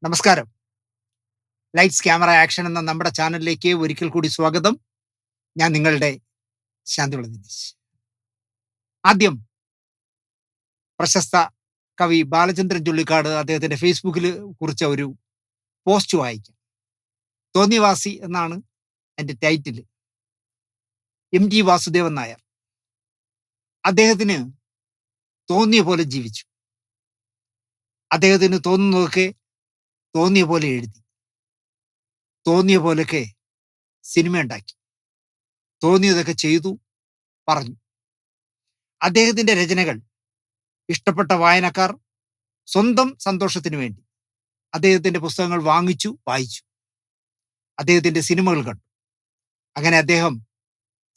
നമസ്കാരം. Lights camera action എന്ന നമ്മുടെ ചാനലിലേക്ക് ഒരിക്കൽ കൂടി സ്വാഗതം. ഞാൻ നിങ്ങളുടെ ശാന്തിവിള ദിനേശ്. ആദ്യം പ്രശസ്ത കവി ബാലചന്ദ്രൻ ചുള്ളിക്കാട് അദ്ദേഹത്തിന്റെ ഫേസ്ബുക്കിൽ കുറിച്ച ഒരു പോസ്റ്റ് വായിക്കാം. തോന്നിവാസി എന്നാണ് എൻ്റെ ടൈറ്റിൽ. MT വാസുദേവൻ നായർ അദ്ദേഹത്തിന് തോന്നിയ പോലെ ജീവിച്ചു. അദ്ദേഹത്തിന് തോന്നുന്നതൊക്കെ തോന്നിയ പോലെ എഴുതി, തോന്നിയ പോലൊക്കെ സിനിമ ഉണ്ടാക്കി, തോന്നിയതൊക്കെ ചെയ്തു, പറഞ്ഞു. അദ്ദേഹത്തിന്റെ രചനകൾ ഇഷ്ടപ്പെട്ട വായനക്കാർ സ്വന്തം സന്തോഷത്തിന് വേണ്ടി അദ്ദേഹത്തിന്റെ പുസ്തകങ്ങൾ വാങ്ങിച്ചു, വായിച്ചു. അദ്ദേഹത്തിന്റെ സിനിമകൾ കണ്ടു. അങ്ങനെ അദ്ദേഹം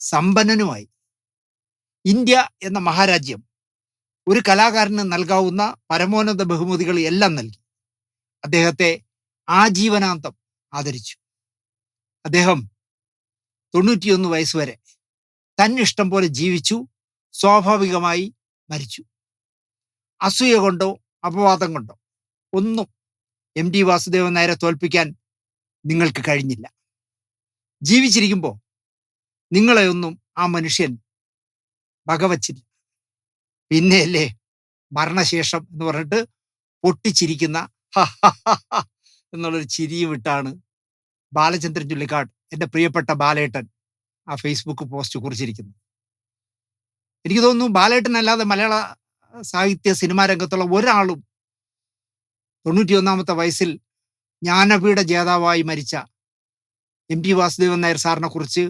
സമ്പന്നനുമായി. ഇന്ത്യ എന്ന മഹാരാജ്യം ഒരു കലാകാരന് നൽകാവുന്ന പരമോന്നത ബഹുമതികൾ എല്ലാം നൽകി. അദ്ദേഹത്തെ ആജീവനാന്തം ആദരിച്ചു. അദ്ദേഹം 91 വയസ്സ് വരെ തന്നിഷ്ടം പോലെ ജീവിച്ചു, സ്വാഭാവികമായി മരിച്ചു. അസൂയ കൊണ്ടോ അപവാദം കൊണ്ടോ ഒന്നും MT വാസുദേവൻ നായരെ തോൽപ്പിക്കാൻ നിങ്ങൾക്ക് കഴിഞ്ഞില്ല. ജീവിച്ചിരിക്കുമ്പോൾ നിങ്ങളെയൊന്നും ആ മനുഷ്യൻ വകവച്ചില്ല. പിന്നെയല്ലേ മരണശേഷം എന്ന് പറഞ്ഞിട്ട് പൊട്ടിച്ചിരിക്കുന്ന എന്നുള്ളൊരു ചിരിയും വിട്ടാണ് ബാലചന്ദ്രൻ ചുള്ളിക്കാട്, എൻ്റെ പ്രിയപ്പെട്ട ബാലേട്ടൻ, ആ ഫേസ്ബുക്ക് പോസ്റ്റ് കുറിച്ചിരിക്കുന്നത്. എനിക്ക് തോന്നുന്നു ബാലേട്ടൻ അല്ലാതെ മലയാള സാഹിത്യ സിനിമാ രംഗത്തുള്ള ഒരാളും 91 വയസ്സിൽ ജ്ഞാനപീഠ ജേതാവായി മരിച്ച MT വാസുദേവൻ നായർ സാറിനെ കുറിച്ച്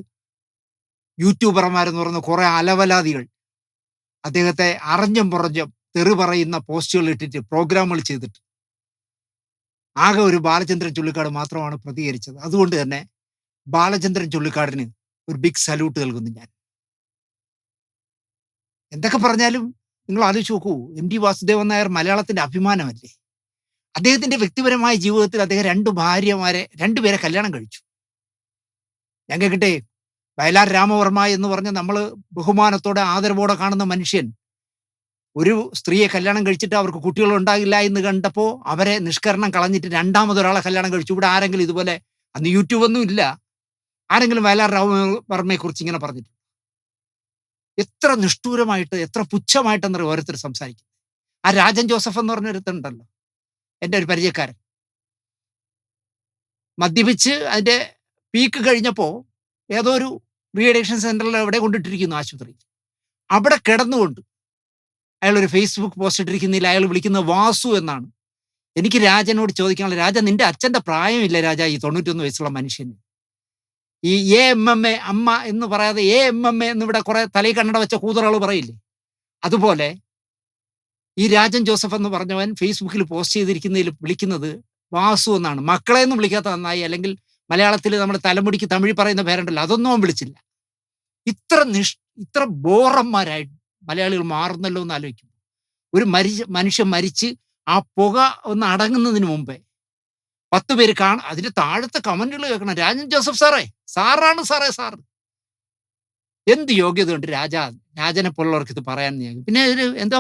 യൂട്യൂബർമാരെന്ന് പറയുന്ന കുറെ അലവലാദികൾ അദ്ദേഹത്തെ അറിഞ്ഞും പുറഞ്ഞും തെറി പറയുന്ന പോസ്റ്റുകൾ ഇട്ടിട്ട് പ്രോഗ്രാമുകൾ ചെയ്തിട്ട് ആകെ ഒരു ബാലചന്ദ്രൻ ചുള്ളിക്കാട് മാത്രമാണ് പ്രതികരിച്ചത്. അതുകൊണ്ട് തന്നെ ബാലചന്ദ്രൻ ചുള്ളിക്കാടിന് ഒരു ബിഗ് സല്യൂട്ട് നൽകുന്നു ഞാൻ. എന്തൊക്കെ പറഞ്ഞാലും നിങ്ങൾ ആലോചിച്ച് നോക്കൂ, MT വാസുദേവൻ നായർ മലയാളത്തിന്റെ അഭിമാനമല്ലേ. അദ്ദേഹത്തിന്റെ വ്യക്തിപരമായ ജീവിതത്തിൽ അദ്ദേഹം രണ്ടുപേരെ കല്യാണം കഴിച്ചു. ഞാൻ കേൾക്കട്ടെ, വയലാർ രാമവർമ്മ എന്ന് പറഞ്ഞ നമ്മൾ ബഹുമാനത്തോടെ ആദരവോടെ കാണുന്ന മനുഷ്യൻ ഒരു സ്ത്രീയെ കല്യാണം കഴിച്ചിട്ട് അവർക്ക് കുട്ടികൾ ഉണ്ടാകില്ല എന്ന് കണ്ടപ്പോൾ അവരെ നിഷ്കരണം കളഞ്ഞിട്ട് രണ്ടാമതൊരാളെ കല്യാണം കഴിച്ചു. ഇവിടെ ആരെങ്കിലും ഇതുപോലെ, അന്ന് യൂട്യൂബ് ഒന്നും ഇല്ല, ആരെങ്കിലും വയലാർ രാമവർമ്മയെ കുറിച്ച് ഇങ്ങനെ പറഞ്ഞിട്ട്? എത്ര നിഷ്ഠൂരമായിട്ട്, എത്ര പുച്ഛമായിട്ടെന്നറിയ ഓരോരുത്തർ സംസാരിക്കും. ആ രാജൻ ജോസഫ് എന്ന് പറഞ്ഞ ഒരുത്തുണ്ടല്ലോ, എൻ്റെ ഒരു പരിചയക്കാരൻ, മദ്യപിച്ച് അതിന്റെ പീക്ക് കഴിഞ്ഞപ്പോൾ ഏതോ ഒരു റീഅഡിക്ഷൻ സെന്ററിൽ എവിടെ കൊണ്ടിട്ടിരിക്കുന്നു, ആശുപത്രിയിൽ. അവിടെ കിടന്നുകൊണ്ട് അയാൾ ഒരു ഫേസ്ബുക്ക് പോസ്റ്റ് ഇട്ടിരിക്കുന്നില്ല, അയാൾ വിളിക്കുന്നത് വാസു എന്നാണ്. എനിക്ക് രാജനോട് ചോദിക്കാനുള്ള, രാജ നിന്റെ അച്ഛന്റെ പ്രായമില്ല രാജ ഈ 91 വയസ്സുള്ള മനുഷ്യന്. ഈ AMMA അമ്മ എന്ന് പറയാതെ AMMA എന്ന് ഇവിടെ കുറെ തലയിൽ കണ്ണട വെച്ച കൂതറകൾ പറയില്ലേ, അതുപോലെ ഈ രാജൻ ജോസഫ് എന്ന് പറഞ്ഞവൻ ഫേസ്ബുക്കിൽ പോസ്റ്റ് ചെയ്തിരിക്കുന്നതിൽ വിളിക്കുന്നത് വാസു എന്നാണ്. മക്കളെ ഒന്നും വിളിക്കാത്ത നന്നായി. അല്ലെങ്കിൽ മലയാളത്തിൽ നമ്മുടെ തലമുടിക്ക് തമിഴ് പറയുന്ന പേരുണ്ടല്ലോ, അതൊന്നും അവൻ വിളിച്ചില്ല. ഇത്ര ബോറന്മാരായി മലയാളികൾ മാറുന്നല്ലോ എന്ന് ആലോചിക്കും. ഒരു മനുഷ്യൻ മരിച്ച് ആ പുക ഒന്ന് അടങ്ങുന്നതിന് മുമ്പേ 10 പേര് അതിന്റെ താഴത്തെ കമന്റുകൾ കേൾക്കണം, രാജൻ ജോസഫ് സാറേ, സാറാണ് സാറേ, സാർ. എന്ത് യോഗ്യത ഉണ്ട് രാജനെ പോലുള്ളവർക്ക് ഇത് പറയാൻ? പിന്നെ ഒരു എന്തോ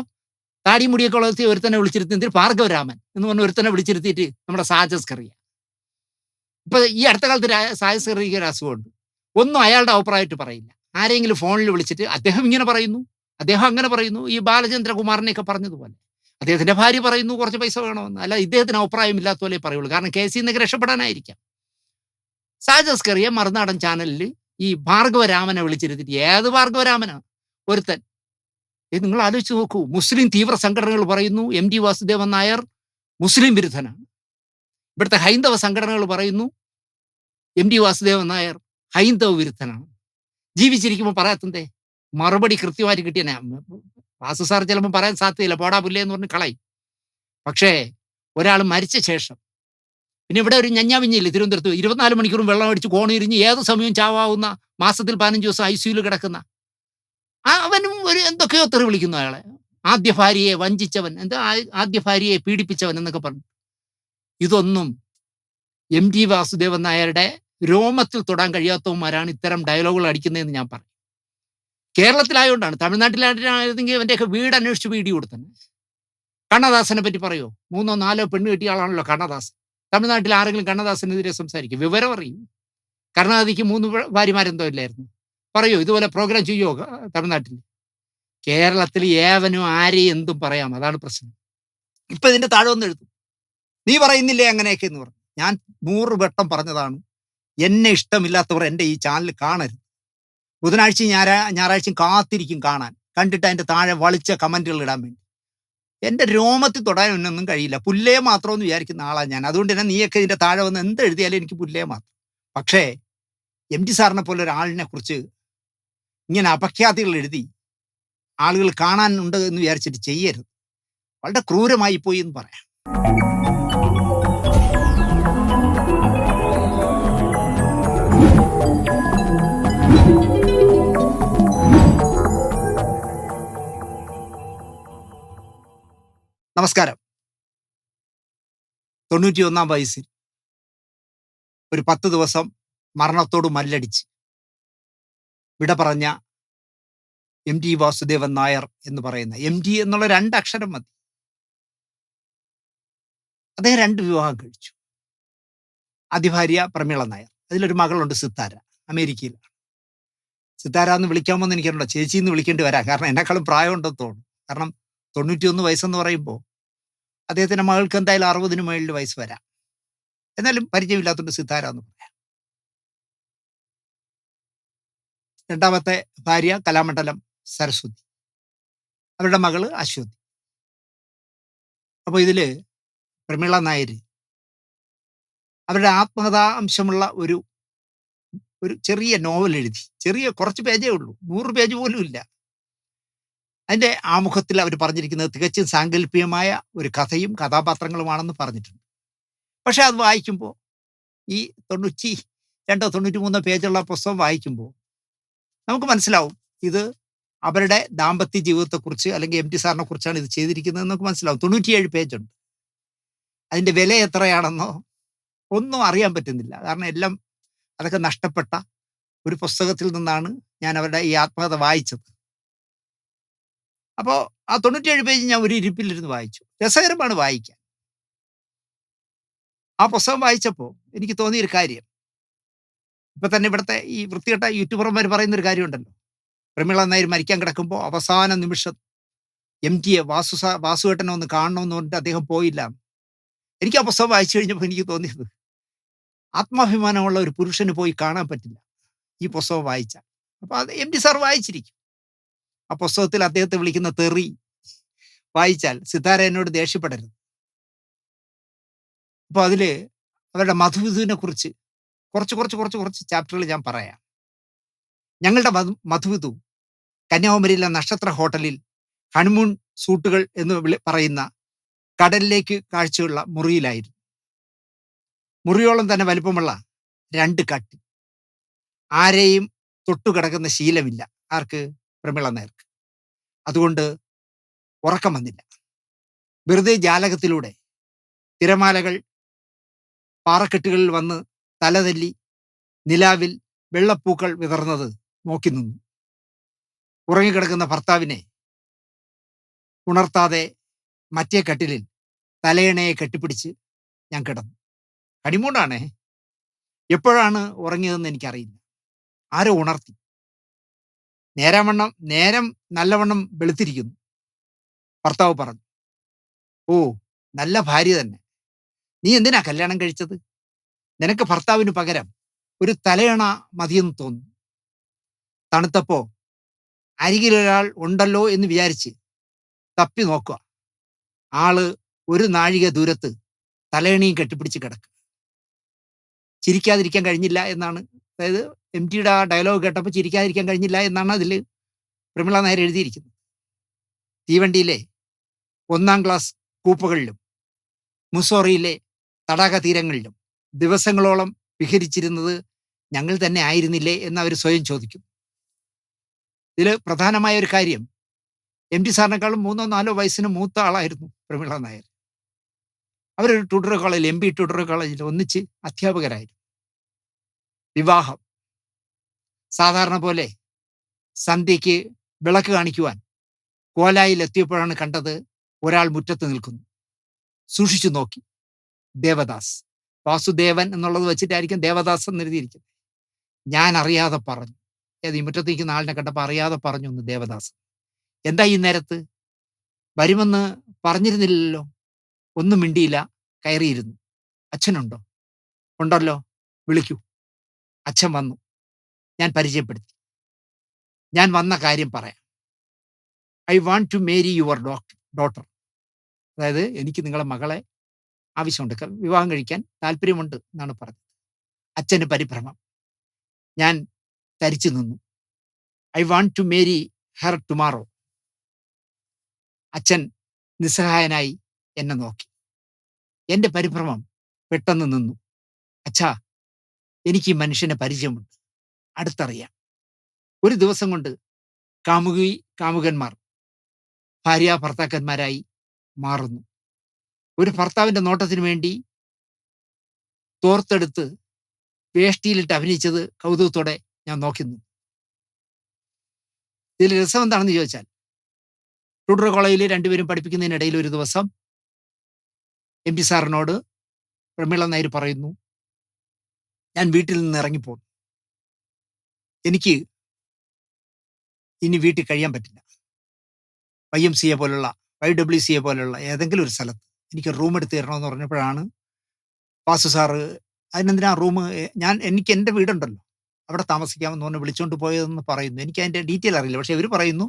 താടി മുടിയൊക്കെ വളർത്തി ഒരുത്തനെ വിളിച്ചിരുത്തി, എന്തിന് ഭാർഗവരാമൻ എന്ന് പറഞ്ഞ ഒരുത്തനെ വിളിച്ചിരുത്തിയിട്ട് നമ്മുടെ സാജസ്കറിയ. ഇപ്പൊ ഈ അടുത്ത കാലത്ത് സാജസ്കറിക്ക് ഒരു അസുഖമുണ്ട്. ഒന്നും അയാളുടെ അഭിപ്രായമായിട്ട് പറയില്ല. ആരെങ്കിലും ഫോണിൽ വിളിച്ചിട്ട് അദ്ദേഹം ഇങ്ങനെ പറയുന്നു, അദ്ദേഹം അങ്ങനെ പറയുന്നു, ഈ ബാലചന്ദ്രകുമാറിനെയൊക്കെ പറഞ്ഞതുപോലെ. അദ്ദേഹത്തിന്റെ ഭാര്യ പറയുന്നു കുറച്ച് പൈസ വേണമെന്ന്. അല്ല, ഇദ്ദേഹത്തിന് അഭിപ്രായം ഇല്ലാത്ത പോലെ പറയുള്ളൂ. കാരണം കേസിൽ നിന്നൊക്കെ രക്ഷപ്പെടാനായിരിക്കാം. സാജസ്കറിയ മറുനാടൻ ചാനലിൽ ഈ ഭാർഗവരാമനെ വിളിച്ചിരുത്തിട്ട്, ഏത് ഭാർഗവരാമനാ? ഒരുത്തൻ. നിങ്ങൾ ആലോചിച്ച് നോക്കൂ. മുസ്ലിം തീവ്ര സംഘടനകൾ പറയുന്നു MT വാസുദേവൻ നായർ മുസ്ലിം വിരുദ്ധനാണ്. ഇവിടുത്തെ ഹൈന്ദവ സംഘടനകൾ പറയുന്നു MT വാസുദേവൻ നായർ ഹൈന്ദവ വിരുദ്ധനാണ്. ജീവിച്ചിരിക്കുമ്പോൾ പറയാത്തന്തേ? മറുപടി കൃത്യമായിട്ട് കിട്ടിയ വാസു സാർ ചിലപ്പോൾ പറയാൻ സാധ്യതയില്ല, പോടാ പുല്ലേ എന്ന് പറഞ്ഞ് കളയും. പക്ഷേ ഒരാൾ മരിച്ച ശേഷം പിന്നെ ഇവിടെ ഒരു ഞഞ്ഞാവിഞ്ഞില്ലേ തിരുവനന്തപുരത്ത്, 24 മണിക്കൂറും വെള്ളം അടിച്ച് കോണിരിഞ്ഞ് ഏത് സമയവും ചാവാവുന്ന, മാസത്തിൽ 15 ദിവസം ICUയിൽ കിടക്കുന്ന അവനും ഒരു എന്തൊക്കെയോ തെറി വിളിക്കുന്നു അയാളെ. ആദ്യ ഭാര്യയെ വഞ്ചിച്ചവൻ, ആദ്യ ഭാര്യയെ പീഡിപ്പിച്ചവൻ എന്നൊക്കെ പറഞ്ഞു. ഇതൊന്നും MT വാസുദേവൻ നായരുടെ രോമത്തിൽ തൊടാൻ കഴിയാത്തവന്മാരാണ് ഇത്തരം ഡയലോഗുകൾ അടിക്കുന്നതെന്ന് ഞാൻ പറയും. കേരളത്തിലായതുകൊണ്ടാണ്. തമിഴ്നാട്ടിലായിരുന്നെങ്കിൽ അവൻ്റെയൊക്കെ വീട് അന്വേഷിച്ച് വീഡിയോ കൊടുത്തന്നെ. കണ്ണദാസനെ പറ്റി പറയോ? 3 4 പെണ്ണ് കെട്ടിയ ആളാണല്ലോ കണ്ണദാസൻ. തമിഴ്നാട്ടിൽ ആരെങ്കിലും കണ്ണദാസനെതിരെ സംസാരിക്കും, വിവരം അറിയും. കരുണാനിധിക്ക് 3 ഭാര്യമാരെന്തോ ഇല്ലായിരുന്നു. പറയൂ ഇതുപോലെ പ്രോഗ്രാം ചെയ്യുമോ തമിഴ്നാട്ടിൽ? കേരളത്തിൽ ഏവനും ആരെയും എന്തും പറയാം. അതാണ് പ്രശ്നം. ഇപ്പൊ ഇതിന്റെ താഴെ വന്ന് എഴുതും, നീ പറയുന്നില്ലേ അങ്ങനെയൊക്കെ എന്ന് പറഞ്ഞു. ഞാൻ 100 വട്ടം പറഞ്ഞതാണ്, എന്നെ ഇഷ്ടമില്ലാത്തവർ എൻ്റെ ഈ ചാനൽ കാണരുത്. ബുധനാഴ്ചയും ഞായറാഴ്ചയും കാത്തിരിക്കും കാണാൻ, കണ്ടിട്ട് അതിന്റെ താഴെ വളിച്ച കമന്റുകൾ ഇടാൻ വേണ്ടി. എന്റെ രോമത്തിൽ തൊടാൻ ഒന്നും കഴിയില്ല. പുല്ലേ മാത്രമെന്ന് വിചാരിക്കുന്ന ആളാണ് ഞാൻ. അതുകൊണ്ട് തന്നെ നീയൊക്കെ ഇതിന്റെ താഴെ വന്ന് എന്ത് എഴുതിയാലും എനിക്ക് പുല്ലേ മാത്രം. പക്ഷേ എം ടി സാറിനെ പോലെ ഒരാളിനെ കുറിച്ച് ഇങ്ങനെ അപഖ്യാതികൾ എഴുതി ആളുകൾ കാണാനുണ്ട് എന്ന് വിചാരിച്ചിട്ട് ചെയ്യരുത്. വളരെ ക്രൂരമായി പോയി എന്ന് പറയാം. നമസ്കാരം. 91 വയസ്സിൽ ഒരു 10 ദിവസം മരണത്തോട് മല്ലടിച്ച് വിട പറഞ്ഞ എം ടി വാസുദേവൻ നായർ എന്ന് പറയുന്ന, എം ടി എന്നുള്ള 2 അക്ഷരം മതി. അദ്ദേഹം 2 വിവാഹം കഴിച്ചു. ആദ്യ ഭാര്യ പ്രമീള നായർ, അതിലൊരു മകളുണ്ട് സിത്താര, അമേരിക്കയിലാണ്. സിത്താര എന്ന് വിളിക്കാമോ എന്ന് എനിക്കറിയില്ല, ചേച്ചി എന്ന് വിളിക്കേണ്ടി വരാം, കാരണം എന്നെക്കാളും പ്രായമുണ്ടെന്ന് തോന്നുന്നു. കാരണം 91 വയസ്സെന്ന് പറയുമ്പോൾ അദ്ദേഹത്തിന്റെ മകൾക്ക് എന്തായാലും 60 മേളിൽ വയസ്സ് വരാം. എന്നാലും പരിചയമില്ലാത്തതുകൊണ്ട് സിത്താര എന്ന് പറയാം. 2ാമത്തെ ഭാര്യ കലാമണ്ഡലം സരസ്വതി, അവരുടെ മകള് അശ്വതി. അപ്പൊ ഇതില് പ്രമീള നായർ അവരുടെ ആത്മകഥാ അംശമുള്ള ഒരു ചെറിയ നോവൽ എഴുതി. കുറച്ച് പേജേ ഉള്ളൂ, 100 പേജ് പോലും ഇല്ല. അതിന്റെ ആമുഖത്തിൽ അവർ പറഞ്ഞിരിക്കുന്നത് തികച്ചും സാങ്കല്പികമായ ഒരു കഥയും കഥാപാത്രങ്ങളുമാണെന്ന് പറഞ്ഞിട്ടുണ്ട്. പക്ഷെ അത് വായിക്കുമ്പോൾ, ഈ 92 93 പേജുള്ള പുസ്തകം വായിക്കുമ്പോൾ നമുക്ക് മനസ്സിലാവും ഇത് അവരുടെ ദാമ്പത്യ ജീവിതത്തെക്കുറിച്ച് അല്ലെങ്കിൽ എം ടി സാറിനെ കുറിച്ചാണ് ഇത് ചെയ്തിരിക്കുന്നത് നമുക്ക് മനസ്സിലാവും. 97 പേജുണ്ട്. അതിന്റെ വില എത്രയാണെന്നോ ഒന്നും അറിയാൻ പറ്റുന്നില്ല. കാരണം എല്ലാം അതൊക്കെ നഷ്ടപ്പെട്ട ഒരു പുസ്തകത്തിൽ നിന്നാണ് ഞാൻ അവരുടെ ഈ ആത്മകഥ വായിച്ചത്. അപ്പോൾ ആ 97 പേജ് ഞാൻ ഒരു ഇരിപ്പിലിരുന്ന് വായിച്ചു. രസകരമാണ് വായിക്കാൻ. ആ പുസ്തകം വായിച്ചപ്പോൾ എനിക്ക് തോന്നിയൊരു കാര്യം, ഇപ്പൊ തന്നെ ഇവിടുത്തെ ഈ വൃത്തികെട്ട യൂട്യൂബർമാർ പറയുന്നൊരു കാര്യമുണ്ടല്ലോ, പ്രമീള നായർ മരിക്കാൻ കിടക്കുമ്പോൾ അവസാന നിമിഷം എം ടിയെ വാസുവേട്ടനെ ഒന്ന് കാണണമെന്ന് പറഞ്ഞിട്ട് അദ്ദേഹം പോയില്ല. എനിക്ക് ആ പുസ്തകം വായിച്ചു കഴിഞ്ഞപ്പോൾ എനിക്ക് തോന്നിയത്, ആത്മാഭിമാനമുള്ള ഒരു പുരുഷന് പോയി കാണാൻ പറ്റില്ല ഈ പുസ്തകം വായിച്ചാൽ. അപ്പൊ അത് എം ടി സാർ വായിച്ചിരിക്കും. ആ പുസ്തകത്തിൽ അദ്ദേഹത്തെ വിളിക്കുന്ന തെറി വായിച്ചാൽ സിത്താര എന്നോട് ദേഷ്യപ്പെടരുത്. അപ്പൊ അതില് അവരുടെ മധുവിധുവിനെ കുറിച്ച് കുറച്ച് ചാപ്റ്ററുകൾ ഞാൻ പറയാം. ഞങ്ങളുടെ മധുവിധു കന്യാകുമാരിയിലെ നക്ഷത്ര ഹോട്ടലിൽ ഹണിമൂൺ സൂട്ടുകൾ എന്ന് പറയുന്ന കടലിലേക്ക് കാഴ്ചയുള്ള മുറിയിലായിരുന്നു. മുറിയോളം തന്നെ വലിപ്പമുള്ള 2 കട്ടിൽ. ആരെയും തൊട്ടുകിടക്കുന്ന ശീലമില്ല ആർക്ക്? പ്രമീള നായർക്ക്. അതുകൊണ്ട് ഉറക്കം വന്നില്ല. വെറുതെ ജാലകത്തിലൂടെ തിരമാലകൾ പാറക്കെട്ടുകളിൽ വന്ന് തലതല്ലി നിലാവിൽ വെള്ളപ്പൂക്കൾ വിതർന്നത് നോക്കി നിന്നു. ഉറങ്ങിക്കിടക്കുന്ന ഭർത്താവിനെ ഉണർത്താതെ മറ്റേ കട്ടിലിൽ തലയണയെ കെട്ടിപ്പിടിച്ച് ഞാൻ കിടന്നു. ഹണിമൂണാണേ. എപ്പോഴാണ് ഉറങ്ങിയതെന്ന് എനിക്കറിയില്ല. ആരോ ഉണർത്തി. നേരം നല്ലവണ്ണം വെളുത്തിരിക്കുന്നു. ഭർത്താവ് പറഞ്ഞു, ഓ നല്ല ഭാര്യ തന്നെ, നീ എന്തിനാ കല്യാണം കഴിച്ചത്? നിനക്ക് ഭർത്താവിന് പകരം ഒരു തലയണ മതിയെന്ന് തോന്നുന്നു. തണുത്തപ്പോ അരികിലൊരാൾ ഉണ്ടല്ലോ എന്ന് വിചാരിച്ച് തപ്പി നോക്കുക. ആള് 1 നാഴിക ദൂരത്ത് തലയണിയും കെട്ടിപ്പിടിച്ച് കിടക്കുക. ചിരിക്കാതിരിക്കാൻ കഴിഞ്ഞില്ല എന്നാണ്, അതായത് എം ടിയുടെ ആ ഡയലോഗ് കേട്ടപ്പോൾ ചിരിക്കാതിരിക്കാൻ കഴിഞ്ഞില്ല എന്നാണ് അതിൽ പ്രമീള നായർ എഴുതിയിരിക്കുന്നത്. തീവണ്ടിയിലെ 1ാം ക്ലാസ് കൂപ്പുകളിലും മുസോറിയിലെ തടാക തീരങ്ങളിലും ദിവസങ്ങളോളം വിഹരിച്ചിരുന്നത് ഞങ്ങൾ തന്നെ ആയിരുന്നില്ലേ എന്ന് അവർ സ്വയം ചോദിക്കും. ഇതിൽ പ്രധാനമായ ഒരു കാര്യം, എം ടി സാറിനേക്കാളും 3 4 വയസ്സിന് മൂത്ത ആളായിരുന്നു പ്രമീള നായർ. അവരൊരു ട്യൂട്ടർ കോളേജിൽ, എം പി ട്യൂട്ടർ കോളേജിൽ ഒന്നിച്ച് അധ്യാപകരായിരുന്നു. വിവാഹം സാധാരണ പോലെ സന്ധ്യയ്ക്ക് വിളക്ക് കാണിക്കുവാൻ കോലായിൽ എത്തിയപ്പോഴാണ് കണ്ടത് ഒരാൾ മുറ്റത്ത് നിൽക്കുന്നു. സൂക്ഷിച്ചു നോക്കി, ദേവദാസ്. വാസുദേവൻ എന്നുള്ളത് വെച്ചിട്ടായിരിക്കും ദേവദാസ് എന്ന് എഴുതിയിരിക്കുന്നത്. ഞാൻ അറിയാതെ പറഞ്ഞു. ഏത് ഈ മുറ്റത്ത് നിൽക്കുന്ന ആളിനെ കണ്ടപ്പോൾ അറിയാതെ പറഞ്ഞു എന്ന് ദേവദാസ്. എന്താ ഈ നേരത്ത്? വരുമെന്ന് പറഞ്ഞിരുന്നില്ലല്ലോ. ഒന്നും മിണ്ടിയില്ല. കയറിയിരുന്നു. അച്ഛനുണ്ടോ? ഉണ്ടല്ലോ. വിളിക്കൂ. അച്ഛൻ വന്നു. ഞാൻ പരിചയപ്പെടുത്തി. ഞാൻ വന്ന കാര്യം പറയാം. I want to marry your daughter. അതായത് എനിക്ക് നിങ്ങളെ മകളെ ആവശ്യമുണ്ട്. വിവാഹം കഴിക്കാൻ താല്പര്യമുണ്ട് എന്നാണ് പറഞ്ഞത്. അച്ഛന് പരിഭ്രമം. ഞാൻ തരിച്ചു നിന്നു. I want to marry her tomorrow. അച്ഛൻ നിസ്സഹായനായി എന്നെ നോക്കി. എന്റെ പരിഭ്രമം പെട്ടെന്ന് നിന്നു. അച്ഛാ, എനിക്ക് ഈ മനുഷ്യനെ പരിചയമുണ്ട്. അടുത്തറിയാം. ഒരു ദിവസം കൊണ്ട് കാമുകന്മാർ ഭാര്യാഭർത്താക്കന്മാരായി മാറുന്നു. ഒരു ഭർത്താവിന്റെ നോട്ടത്തിന് വേണ്ടി തോർത്തെടുത്ത് വേഷ്ടിയിലിട്ട് അഭിനയിച്ചത് കൗതുകത്തോടെ ഞാൻ നോക്കുന്നു. ഇതിൽ രസം എന്താണെന്ന് ചോദിച്ചാൽ, ട്യൂട്ടർ കോളേജിൽ രണ്ടുപേരും പഠിപ്പിക്കുന്നതിനിടയിൽ ഒരു ദിവസം എം പി സാറിനോട് പ്രമീള നായർ പറയുന്നു, ഞാൻ വീട്ടിൽ നിന്ന് ഇറങ്ങിപ്പോന്നു. എനിക്ക് ഇനി വീട്ടിൽ കഴിയാൻ പറ്റില്ല. YMCA പോലുള്ള YWCA പോലുള്ള ഏതെങ്കിലും ഒരു സ്ഥലത്ത് എനിക്ക് റൂം എടുത്ത് തരണമെന്ന് പറഞ്ഞപ്പോഴാണ് വാസു സാറ് അതിനെന്തിനാ റൂം, എനിക്ക് എൻ്റെ വീടുണ്ടല്ലോ അവിടെ താമസിക്കാമെന്ന് പറഞ്ഞ് വിളിച്ചുകൊണ്ട് പോയതെന്ന് പറയുന്നു. എനിക്ക് അതിൻ്റെ ഡീറ്റെയിൽ അറിയില്ല. പക്ഷെ ഇവർ പറയുന്നു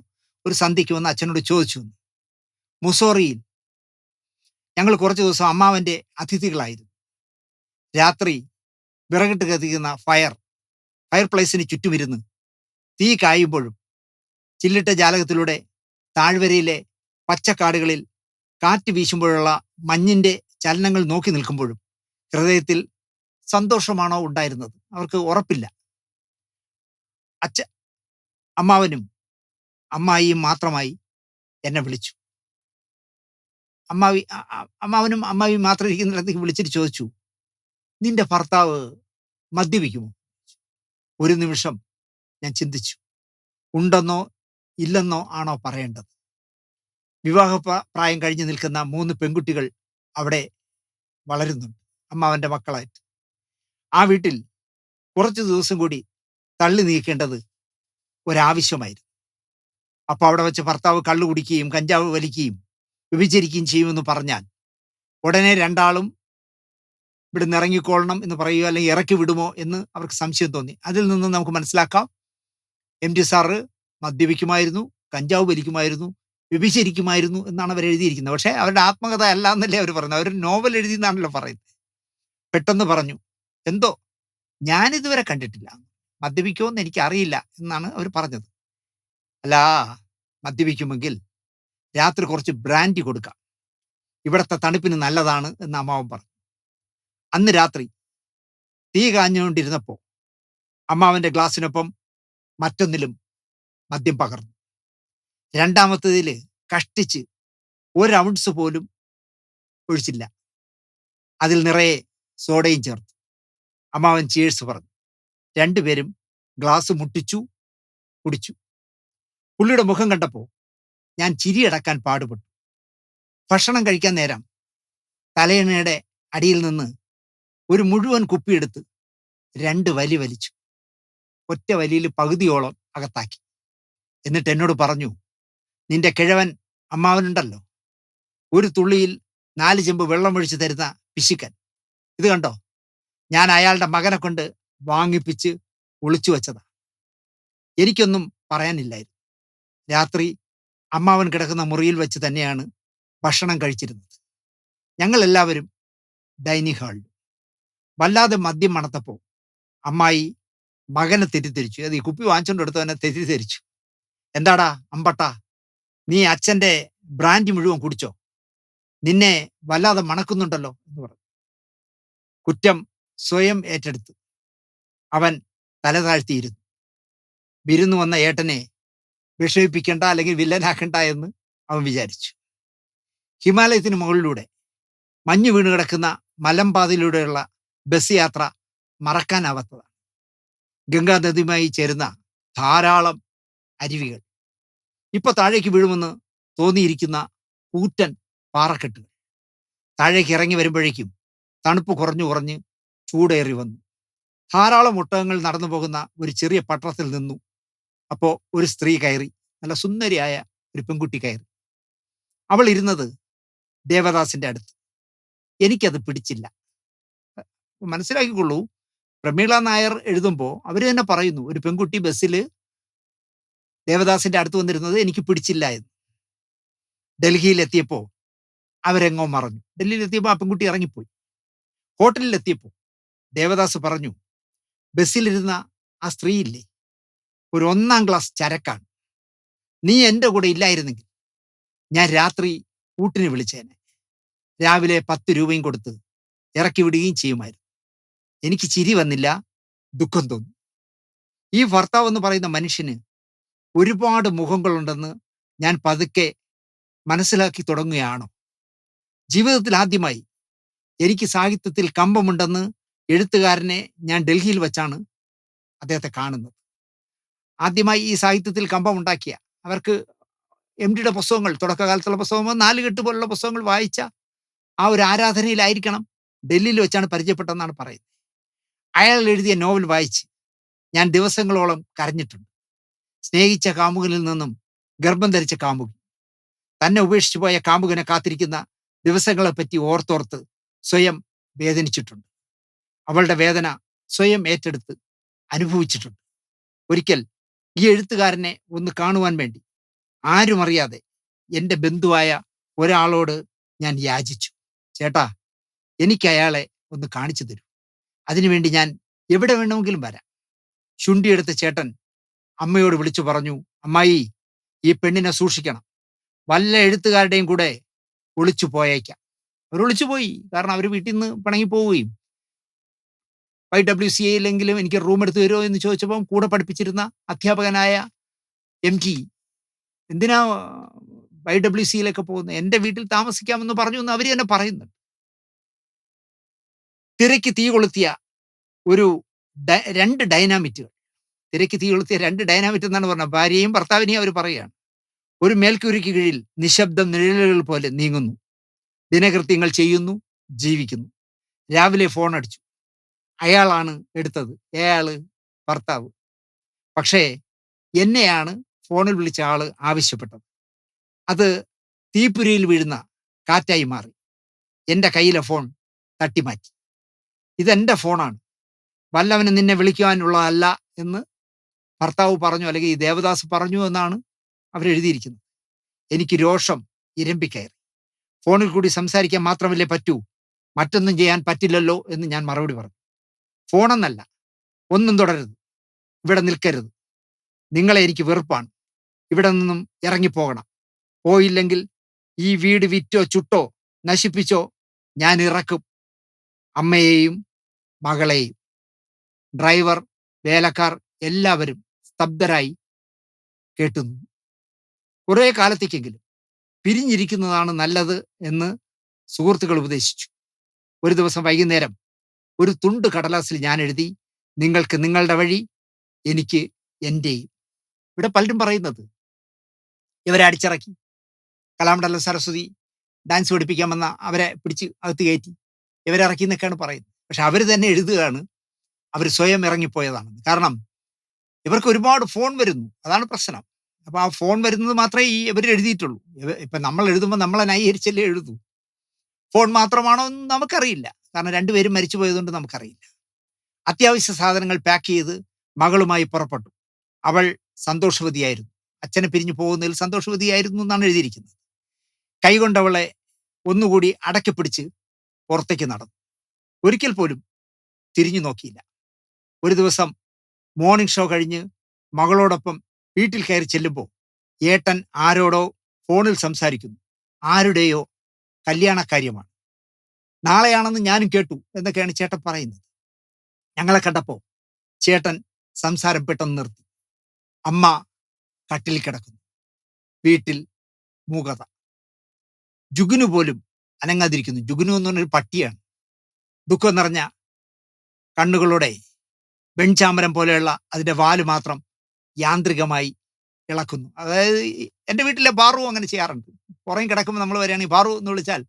ഒരു സന്ധ്യയ്ക്ക് വന്ന് അച്ഛനോട് ചോദിച്ചു. മുസോറിയിൽ ഞങ്ങൾ കുറച്ച് ദിവസം അമ്മാവൻ്റെ അതിഥികളായിരുന്നു. രാത്രി വിറകിട്ട് കത്തിക്കുന്ന ഫയർ പ്ലേസിന് ചുറ്റുമിരുന്ന് തീ കായുമ്പോഴും ചില്ലിട്ട ജാലകത്തിലൂടെ താഴ്വരയിലെ പച്ചക്കാടുകളിൽ കാറ്റ് വീശുമ്പോഴുള്ള മഞ്ഞിന്റെ ചലനങ്ങൾ നോക്കി നിൽക്കുമ്പോഴും ഹൃദയത്തിൽ സന്തോഷമാണോ ഉണ്ടായിരുന്നത് അവർക്ക് ഉറപ്പില്ല. അമ്മാവനും അമ്മായിയും മാത്രമായി എന്നെ വിളിച്ചു. അമ്മാവനും അമ്മായിയും മാത്രം ഇരിക്കുന്നിടത്തേക്ക് വിളിച്ചിട്ട് ചോദിച്ചു, നിന്റെ ഭർത്താവ് മദ്യപിക്കുമോ? ഒരു നിമിഷം ഞാൻ ചിന്തിച്ചു. ഉണ്ടെന്നോ ഇല്ലെന്നോ ആണോ പറയേണ്ടത്? വിവാഹ പ്രായം കഴിഞ്ഞു നിൽക്കുന്ന 3 പെൺകുട്ടികൾ അവിടെ വളരുന്നുണ്ട്, അമ്മാവന്റെ മക്കളായിട്ട്. ആ വീട്ടിൽ കുറച്ച് ദിവസം കൂടി തള്ളി നീക്കേണ്ടത് ഒരാവശ്യമായിരുന്നു. അപ്പൊ അവിടെ വെച്ച് ഭർത്താവ് കള്ളു കുടിക്കുകയും കഞ്ചാവ് വലിക്കുകയും വ്യഭിചരിക്കുകയും ചെയ്യുമെന്ന് പറഞ്ഞാൽ ഉടനെ രണ്ടാളും ഇവിടുന്ന് ഇറങ്ങിക്കൊള്ളണം എന്ന് പറയുകയോ അല്ലെങ്കിൽ ഇറക്കി വിടുമോ എന്ന് അവർക്ക് സംശയം തോന്നി. അതിൽ നിന്ന് നമുക്ക് മനസ്സിലാക്കാം, MT സാറ് മദ്യപിക്കുമായിരുന്നു, കഞ്ചാവ് വലിക്കുമായിരുന്നു, വ്യഭിചരിക്കുമായിരുന്നു എന്നാണ് അവർ എഴുതിയിരിക്കുന്നത്. പക്ഷേ അവരുടെ ആത്മകഥ അല്ല എന്നല്ലേ അവർ പറയുന്നത്. അവർ നോവൽ എഴുതി എന്നാണല്ലോ പറയുന്നത്. പെട്ടെന്ന് പറഞ്ഞു, എന്തോ ഞാനിതുവരെ കണ്ടിട്ടില്ല, മദ്യപിക്കുമെന്ന് എനിക്ക് അറിയില്ല എന്നാണ് അവർ പറഞ്ഞത്. അല്ല, മദ്യപിക്കുമെങ്കിൽ രാത്രി കുറച്ച് ബ്രാൻഡി കൊടുക്കാം, ഇവിടുത്തെ തണുപ്പിന് നല്ലതാണ് എന്ന് അമ്മാവൻ പറഞ്ഞു. അന്ന് രാത്രി തീ കാഞ്ഞുകൊണ്ടിരുന്നപ്പോൾ അമ്മാവന്റെ ഗ്ലാസിനൊപ്പം മറ്റൊന്നിലും മദ്യം പകർന്നു. രണ്ടാമത്തേതിൽ കഷ്ടിച്ച് 1 ഔൺസ് പോലും ഒഴിച്ചില്ല. അതിൽ നിറയെ സോഡയും ചേർത്തു. അമ്മാവൻ ചീഴ്സ് പറഞ്ഞു. രണ്ടുപേരും ഗ്ലാസ് മുട്ടിച്ചു, കുടിച്ചു. പുള്ളിയുടെ മുഖം കണ്ടപ്പോൾ ഞാൻ ചിരിയടക്കാൻ പാടുപെട്ടു. ഭക്ഷണം കഴിക്കാൻ നേരം തലയണയുടെ അടിയിൽ നിന്ന് ഒരു മുഴുവൻ കുപ്പിയെടുത്ത് 2 വലി വലിച്ചു. ഒറ്റ വലിയിൽ പകുതിയോളം അകത്താക്കി. എന്നിട്ട് എന്നോട് പറഞ്ഞു, നിന്റെ കിഴവൻ അമ്മാവനുണ്ടല്ലോ, ഒരു തുള്ളിയിൽ 4 ചെമ്പ് വെള്ളം ഒഴിച്ച് തരുന്ന പിശുക്കൻ, ഇത് കണ്ടോ, ഞാൻ അയാളുടെ മകനെ കൊണ്ട് വാങ്ങിപ്പിച്ച് ഒളിച്ചു വെച്ചതാ. എനിക്കൊന്നും പറയാനില്ലായിരുന്നു. രാത്രി അമ്മാവൻ കിടക്കുന്ന മുറിയിൽ വെച്ച് തന്നെയാണ് ഭക്ഷണം കഴിച്ചിരുന്നത്. ഞങ്ങൾ എല്ലാവരും ഡൈനിങ് ഹാളിൽ. വല്ലാതെ മദ്യം മണത്തപ്പോൾ അമ്മായി മകനെ തെറ്റിദ്ധരിച്ചു. അത് ഈ കുപ്പി വാങ്ങിച്ചോണ്ട് എടുത്തവനെ തെറ്റിദ്ധരിച്ചു. എന്താടാ അമ്പട്ടാ, നീ അച്ഛന്റെ ബ്രാൻഡി മുഴുവൻ കുടിച്ചോ? നിന്നെ വല്ലാതെ മണക്കുന്നുണ്ടല്ലോ എന്ന് പറഞ്ഞു. കുറ്റം സ്വയം ഏറ്റെടുത്തു അവൻ തല താഴ്ത്തിയിരുന്നു. വിരുന്നു വന്ന ഏട്ടനെ വിഷമിപ്പിക്കേണ്ട അല്ലെങ്കിൽ വില്ലനാക്കണ്ട എന്ന് അവൻ വിചാരിച്ചു. ഹിമാലയത്തിന് മുകളിലൂടെ മഞ്ഞു വീണ് കിടക്കുന്ന മലമ്പാതയിലൂടെയുള്ള ബസ് യാത്ര മറക്കാനാവാത്തതാണ്. ഗംഗാനദിയുമായി ചേരുന്ന ധാരാളം അരുവികൾ, ഇപ്പൊ താഴേക്ക് വീഴുമെന്ന് തോന്നിയിരിക്കുന്ന കൂറ്റൻ പാറക്കെട്ടുകൾ. താഴേക്ക് ഇറങ്ങി വരുമ്പോഴേക്കും തണുപ്പ് കുറഞ്ഞു കുറഞ്ഞ് ചൂടേറി വന്നു. ധാരാളം ഒട്ടകങ്ങൾ നടന്നു പോകുന്ന ഒരു ചെറിയ പട്ടണത്തിൽ നിന്നു. അപ്പോ ഒരു സ്ത്രീ കയറി. നല്ല സുന്ദരിയായ ഒരു പെൺകുട്ടി കയറി. അവൾ ഇരുന്നത് ദേവദാസിന്റെ അടുത്ത്. എനിക്കത് പിടിച്ചില്ല. മനസ്സിലാക്കിക്കൊള്ളൂ, പ്രമീള നായർ എഴുതുമ്പോൾ അവർ തന്നെ പറയുന്നു, ഒരു പെൺകുട്ടി ബസ്സിൽ ദേവദാസിന്റെ അടുത്ത് വന്നിരുന്നത് എനിക്ക് പിടിച്ചില്ല എന്ന്. ഡൽഹിയിൽ എത്തിയപ്പോൾ അവരെങ്ങോ മറഞ്ഞു. ഡൽഹിയിൽ എത്തിയപ്പോൾ ആ പെൺകുട്ടി ഇറങ്ങിപ്പോയി. ഹോട്ടലിൽ എത്തിയപ്പോൾ ദേവദാസ് പറഞ്ഞു, ബസ്സിലിരുന്ന ആ സ്ത്രീയില്ലേ, ഒരു 1-ാം ക്ലാസ് ചരക്കാണ്. നീ എൻ്റെ കൂടെ ഇല്ലായിരുന്നെങ്കിൽ ഞാൻ രാത്രി ഊട്ടിന് വിളിച്ചേനെ. രാവിലെ 10 രൂപയും കൊടുത്ത് ഇറക്കി വിടുകയും ചെയ്യുമായിരുന്നു. എനിക്ക് ചിരി വന്നില്ല, ദുഃഖം തോന്നി. ഈ ഭർത്താവ് എന്ന് പറയുന്ന മനുഷ്യന് ഒരുപാട് മുഖങ്ങളുണ്ടെന്ന് ഞാൻ പതുക്കെ മനസ്സിലാക്കി തുടങ്ങുകയാണോ? ജീവിതത്തിൽ ആദ്യമായി എനിക്ക് സാഹിത്യത്തിൽ കമ്പമുണ്ടെന്ന് എഴുത്തുകാരനെ ഞാൻ ഡൽഹിയിൽ വെച്ചാണ് അദ്ദേഹത്തെ കാണുന്നത്. ആദ്യമായി ഈ സാഹിത്യത്തിൽ കമ്പമുണ്ടാക്കിയ, അവർക്ക് എം.ഡിയുടെ പുസ്തകങ്ങൾ, തുടക്കകാലത്തുള്ള പുസ്തകങ്ങൾ, 4 കെട്ട് പോലുള്ള പുസ്തകങ്ങൾ വായിച്ച ആ ഒരു ആരാധനയിലായിരിക്കണം ഡൽഹിയിൽ വെച്ചാണ് പരിചയപ്പെട്ടതെന്നാണ് പറയുന്നത്. അയാൾ എഴുതിയ നോവൽ വായിച്ച് ഞാൻ ദിവസങ്ങളോളം കരഞ്ഞിട്ടുണ്ട്. സ്നേഹിച്ച കാമുകനിൽ നിന്നും ഗർഭം ധരിച്ച കാമുകി, തന്നെ ഉപേക്ഷിച്ചു പോയ കാമുകനെ കാത്തിരിക്കുന്ന ദിവസങ്ങളെപ്പറ്റി ഓർത്തോർത്ത് സ്വയം വേദനിച്ചിട്ടുണ്ട്. അവളുടെ വേദന സ്വയം ഏറ്റെടുത്ത് അനുഭവിച്ചിട്ടുണ്ട്. ഒരിക്കൽ ഈ എഴുത്തുകാരനെ ഒന്ന് കാണുവാൻ വേണ്ടി ആരും അറിയാതെ എൻ്റെ ബന്ധുവായ ഒരാളോട് ഞാൻ യാചിച്ചു, ചേട്ടാ എനിക്ക് അയാളെ ഒന്ന് കാണിച്ചു തരൂ, അതിനുവേണ്ടി ഞാൻ എവിടെ വേണമെങ്കിലും വരാം. ശുണ്ഠിയെടുത്ത ചേട്ടൻ അമ്മയോട് വിളിച്ചു പറഞ്ഞു, അമ്മായി ഈ പെണ്ണിനെ സൂക്ഷിക്കണം, വല്ല എഴുത്തുകാരുടെയും കൂടെ ഒളിച്ചു പോയേക്കാം. അവർ ഒളിച്ചു പോയി, കാരണം അവർ വീട്ടിൽ നിന്ന് പിണങ്ങി പോവുകയും YWCAയിലെങ്കിലും എനിക്ക് റൂം എടുത്ത് തരുമോ എന്ന് ചോദിച്ചപ്പോൾ കൂടെ പഠിപ്പിച്ചിരുന്ന അധ്യാപകനായ MT, എന്തിനാ YWCയിലൊക്കെ പോകുന്നത്, എൻ്റെ വീട്ടിൽ താമസിക്കാമെന്ന് പറഞ്ഞു എന്ന് അവർ തന്നെ പറയുന്നുണ്ട്. തിരക്ക് തീ കൊളുത്തിയ ഒരു 2 ഡൈനാമിറ്റുകൾ, തിരക്ക് തീ കൊളുത്തിയ 2 ഡൈനാമിറ്റ് എന്നാണ് പറഞ്ഞത്. ഭാര്യയും ഭർത്താവിനെയും അവർ പറയുകയാണ്. ഒരു മേൽക്കൂരയ്ക്ക് കീഴിൽ നിശബ്ദം നിഴലുകൾ പോലെ നീങ്ങുന്നു. ദിനകൃത്യങ്ങൾ ചെയ്യുന്നു, ജീവിക്കുന്നു. രാവിലെ ഫോൺ അടിച്ചു. അയാളാണ് എടുത്തത്, അയാള് ഭർത്താവ്. പക്ഷേ എന്നെയാണ് ഫോണിൽ വിളിച്ച ആള് ആവശ്യപ്പെട്ടത്. അത് തീപ്പുരിയിൽ വീഴുന്ന കാറ്റായി മാറി. എൻ്റെ കയ്യിലെ ഫോൺ തട്ടിമാറ്റി. ഇതെൻ്റെ ഫോണാണ്, വല്ലവനും നിന്നെ വിളിക്കുവാനുള്ളതല്ല എന്ന് ഭർത്താവ് പറഞ്ഞു, അല്ലെങ്കിൽ ഈ ദേവദാസ് പറഞ്ഞു എന്നാണ് അവരെഴുതിയിരിക്കുന്നത്. എനിക്ക് രോഷം ഇരമ്പിക്കയറി. ഫോണിൽ കൂടി സംസാരിക്കാൻ മാത്രമല്ലേ പറ്റൂ, മറ്റൊന്നും ചെയ്യാൻ പറ്റില്ലല്ലോ എന്ന് ഞാൻ മറുപടി പറഞ്ഞു. ഫോണെന്നല്ല, ഒന്നും തുടരരുത്, ഇവിടെ നിൽക്കരുത്, നിങ്ങളെ എനിക്ക് വെറുപ്പാണ്, ഇവിടെ നിന്നും ഇറങ്ങിപ്പോകണം. പോയില്ലെങ്കിൽ ഈ വീട് വിറ്റോ ചുട്ടോ നശിപ്പിച്ചോ ഞാൻ ഇറക്കും, അമ്മയെയും മകളെയും. ഡ്രൈവർ, വേലക്കാർ എല്ലാവരും സ്തബ്ധരായി കേട്ടുന്നു. കുറേ കാലത്തേക്കെങ്കിലും പിരിഞ്ഞിരിക്കുന്നതാണ് നല്ലത് എന്ന് സുഹൃത്തുക്കൾ ഉപദേശിച്ചു. ഒരു ദിവസം വൈകുന്നേരം ഒരു തുണ്ട് കടലാസിൽ ഞാൻ എഴുതി, നിങ്ങൾക്ക് നിങ്ങളുടെ വഴി, എനിക്ക് എൻ്റെയും. ഇവിടെ പലരും പറയുന്നത് ഇവരെ അടിച്ചിറക്കി, കലാമണ്ഡലം സരസ്വതി ഡാൻസ് പഠിപ്പിക്കാമെന്ന അവരെ പിടിച്ച് അകത്ത് കയറ്റി ഇവരിറക്കി എന്നൊക്കെയാണ് പറയുന്നത്. പക്ഷെ അവർ തന്നെ എഴുതുകയാണ് അവർ സ്വയം ഇറങ്ങിപ്പോയതാണെന്ന്. കാരണം ഇവർക്ക് ഒരുപാട് ഫോൺ വരുന്നു, അതാണ് പ്രശ്നം. അപ്പൊ ആ ഫോൺ വരുന്നത് മാത്രമേ ഈ ഇവർ എഴുതിയിട്ടുള്ളൂ. ഇപ്പൊ നമ്മൾ എഴുതുമ്പോൾ നമ്മളെ ന്യായീകരിച്ചല്ലേ എഴുതൂ. ഫോൺ മാത്രമാണോ എന്ന് നമുക്കറിയില്ല, കാരണം രണ്ടുപേരും മരിച്ചു പോയതുകൊണ്ട് നമുക്കറിയില്ല. അത്യാവശ്യ സാധനങ്ങൾ പാക്ക് ചെയ്ത് മകളുമായി പുറപ്പെട്ടു. അവൾ സന്തോഷവതിയായിരുന്നു, അച്ഛനെ പിരിഞ്ഞു പോകുന്നതിൽ സന്തോഷവതിയായിരുന്നു എന്നാണ് എഴുതിയിരിക്കുന്നത്. കൈകൊണ്ടവളെ ഒന്നുകൂടി അടക്കി പിടിച്ച് പുറത്തേക്ക് നടന്നു. ഒരിക്കൽ പോലും തിരിഞ്ഞു നോക്കിയില്ല. ഒരു ദിവസം മോർണിംഗ് ഷോ കഴിഞ്ഞ് മകളോടൊപ്പം വീട്ടിൽ കയറി ചെല്ലുമ്പോൾ ഏട്ടൻ ആരോടോ ഫോണിൽ സംസാരിക്കുന്നു. ആരുടെയോ കല്യാണക്കാര്യമാണ്, നാളെയാണെന്ന് ഞാനും കേട്ടു എന്നൊക്കെയാണ് ചേട്ടൻ പറയുന്നത്. ഞങ്ങളെ കണ്ടപ്പോൾ ചേട്ടൻ സംസാരം പെട്ടെന്ന് നിർത്തി. അമ്മ കട്ടിൽ കിടക്കുന്നു, വീട്ടിൽ മൂകത. ജുഗുനു പോലും അനങ്ങാതിരിക്കുന്നു. ജുഗുനു എന്ന് പറഞ്ഞൊരു പട്ടിയാണ്. ദുഃഖം നിറഞ്ഞ കണ്ണുകളോടെ വെൺചാമരം പോലെയുള്ള അതിൻ്റെ വാല് മാത്രം യാന്ത്രികമായി ഇളക്കുന്നു. അതായത് എൻ്റെ വീട്ടിലെ ബാറു അങ്ങനെ ചെയ്യാറുണ്ട്. പുറം കിടക്കുമ്പോൾ നമ്മൾ വരികയാണെങ്കിൽ ബാറു എന്ന് വിളിച്ചാൽ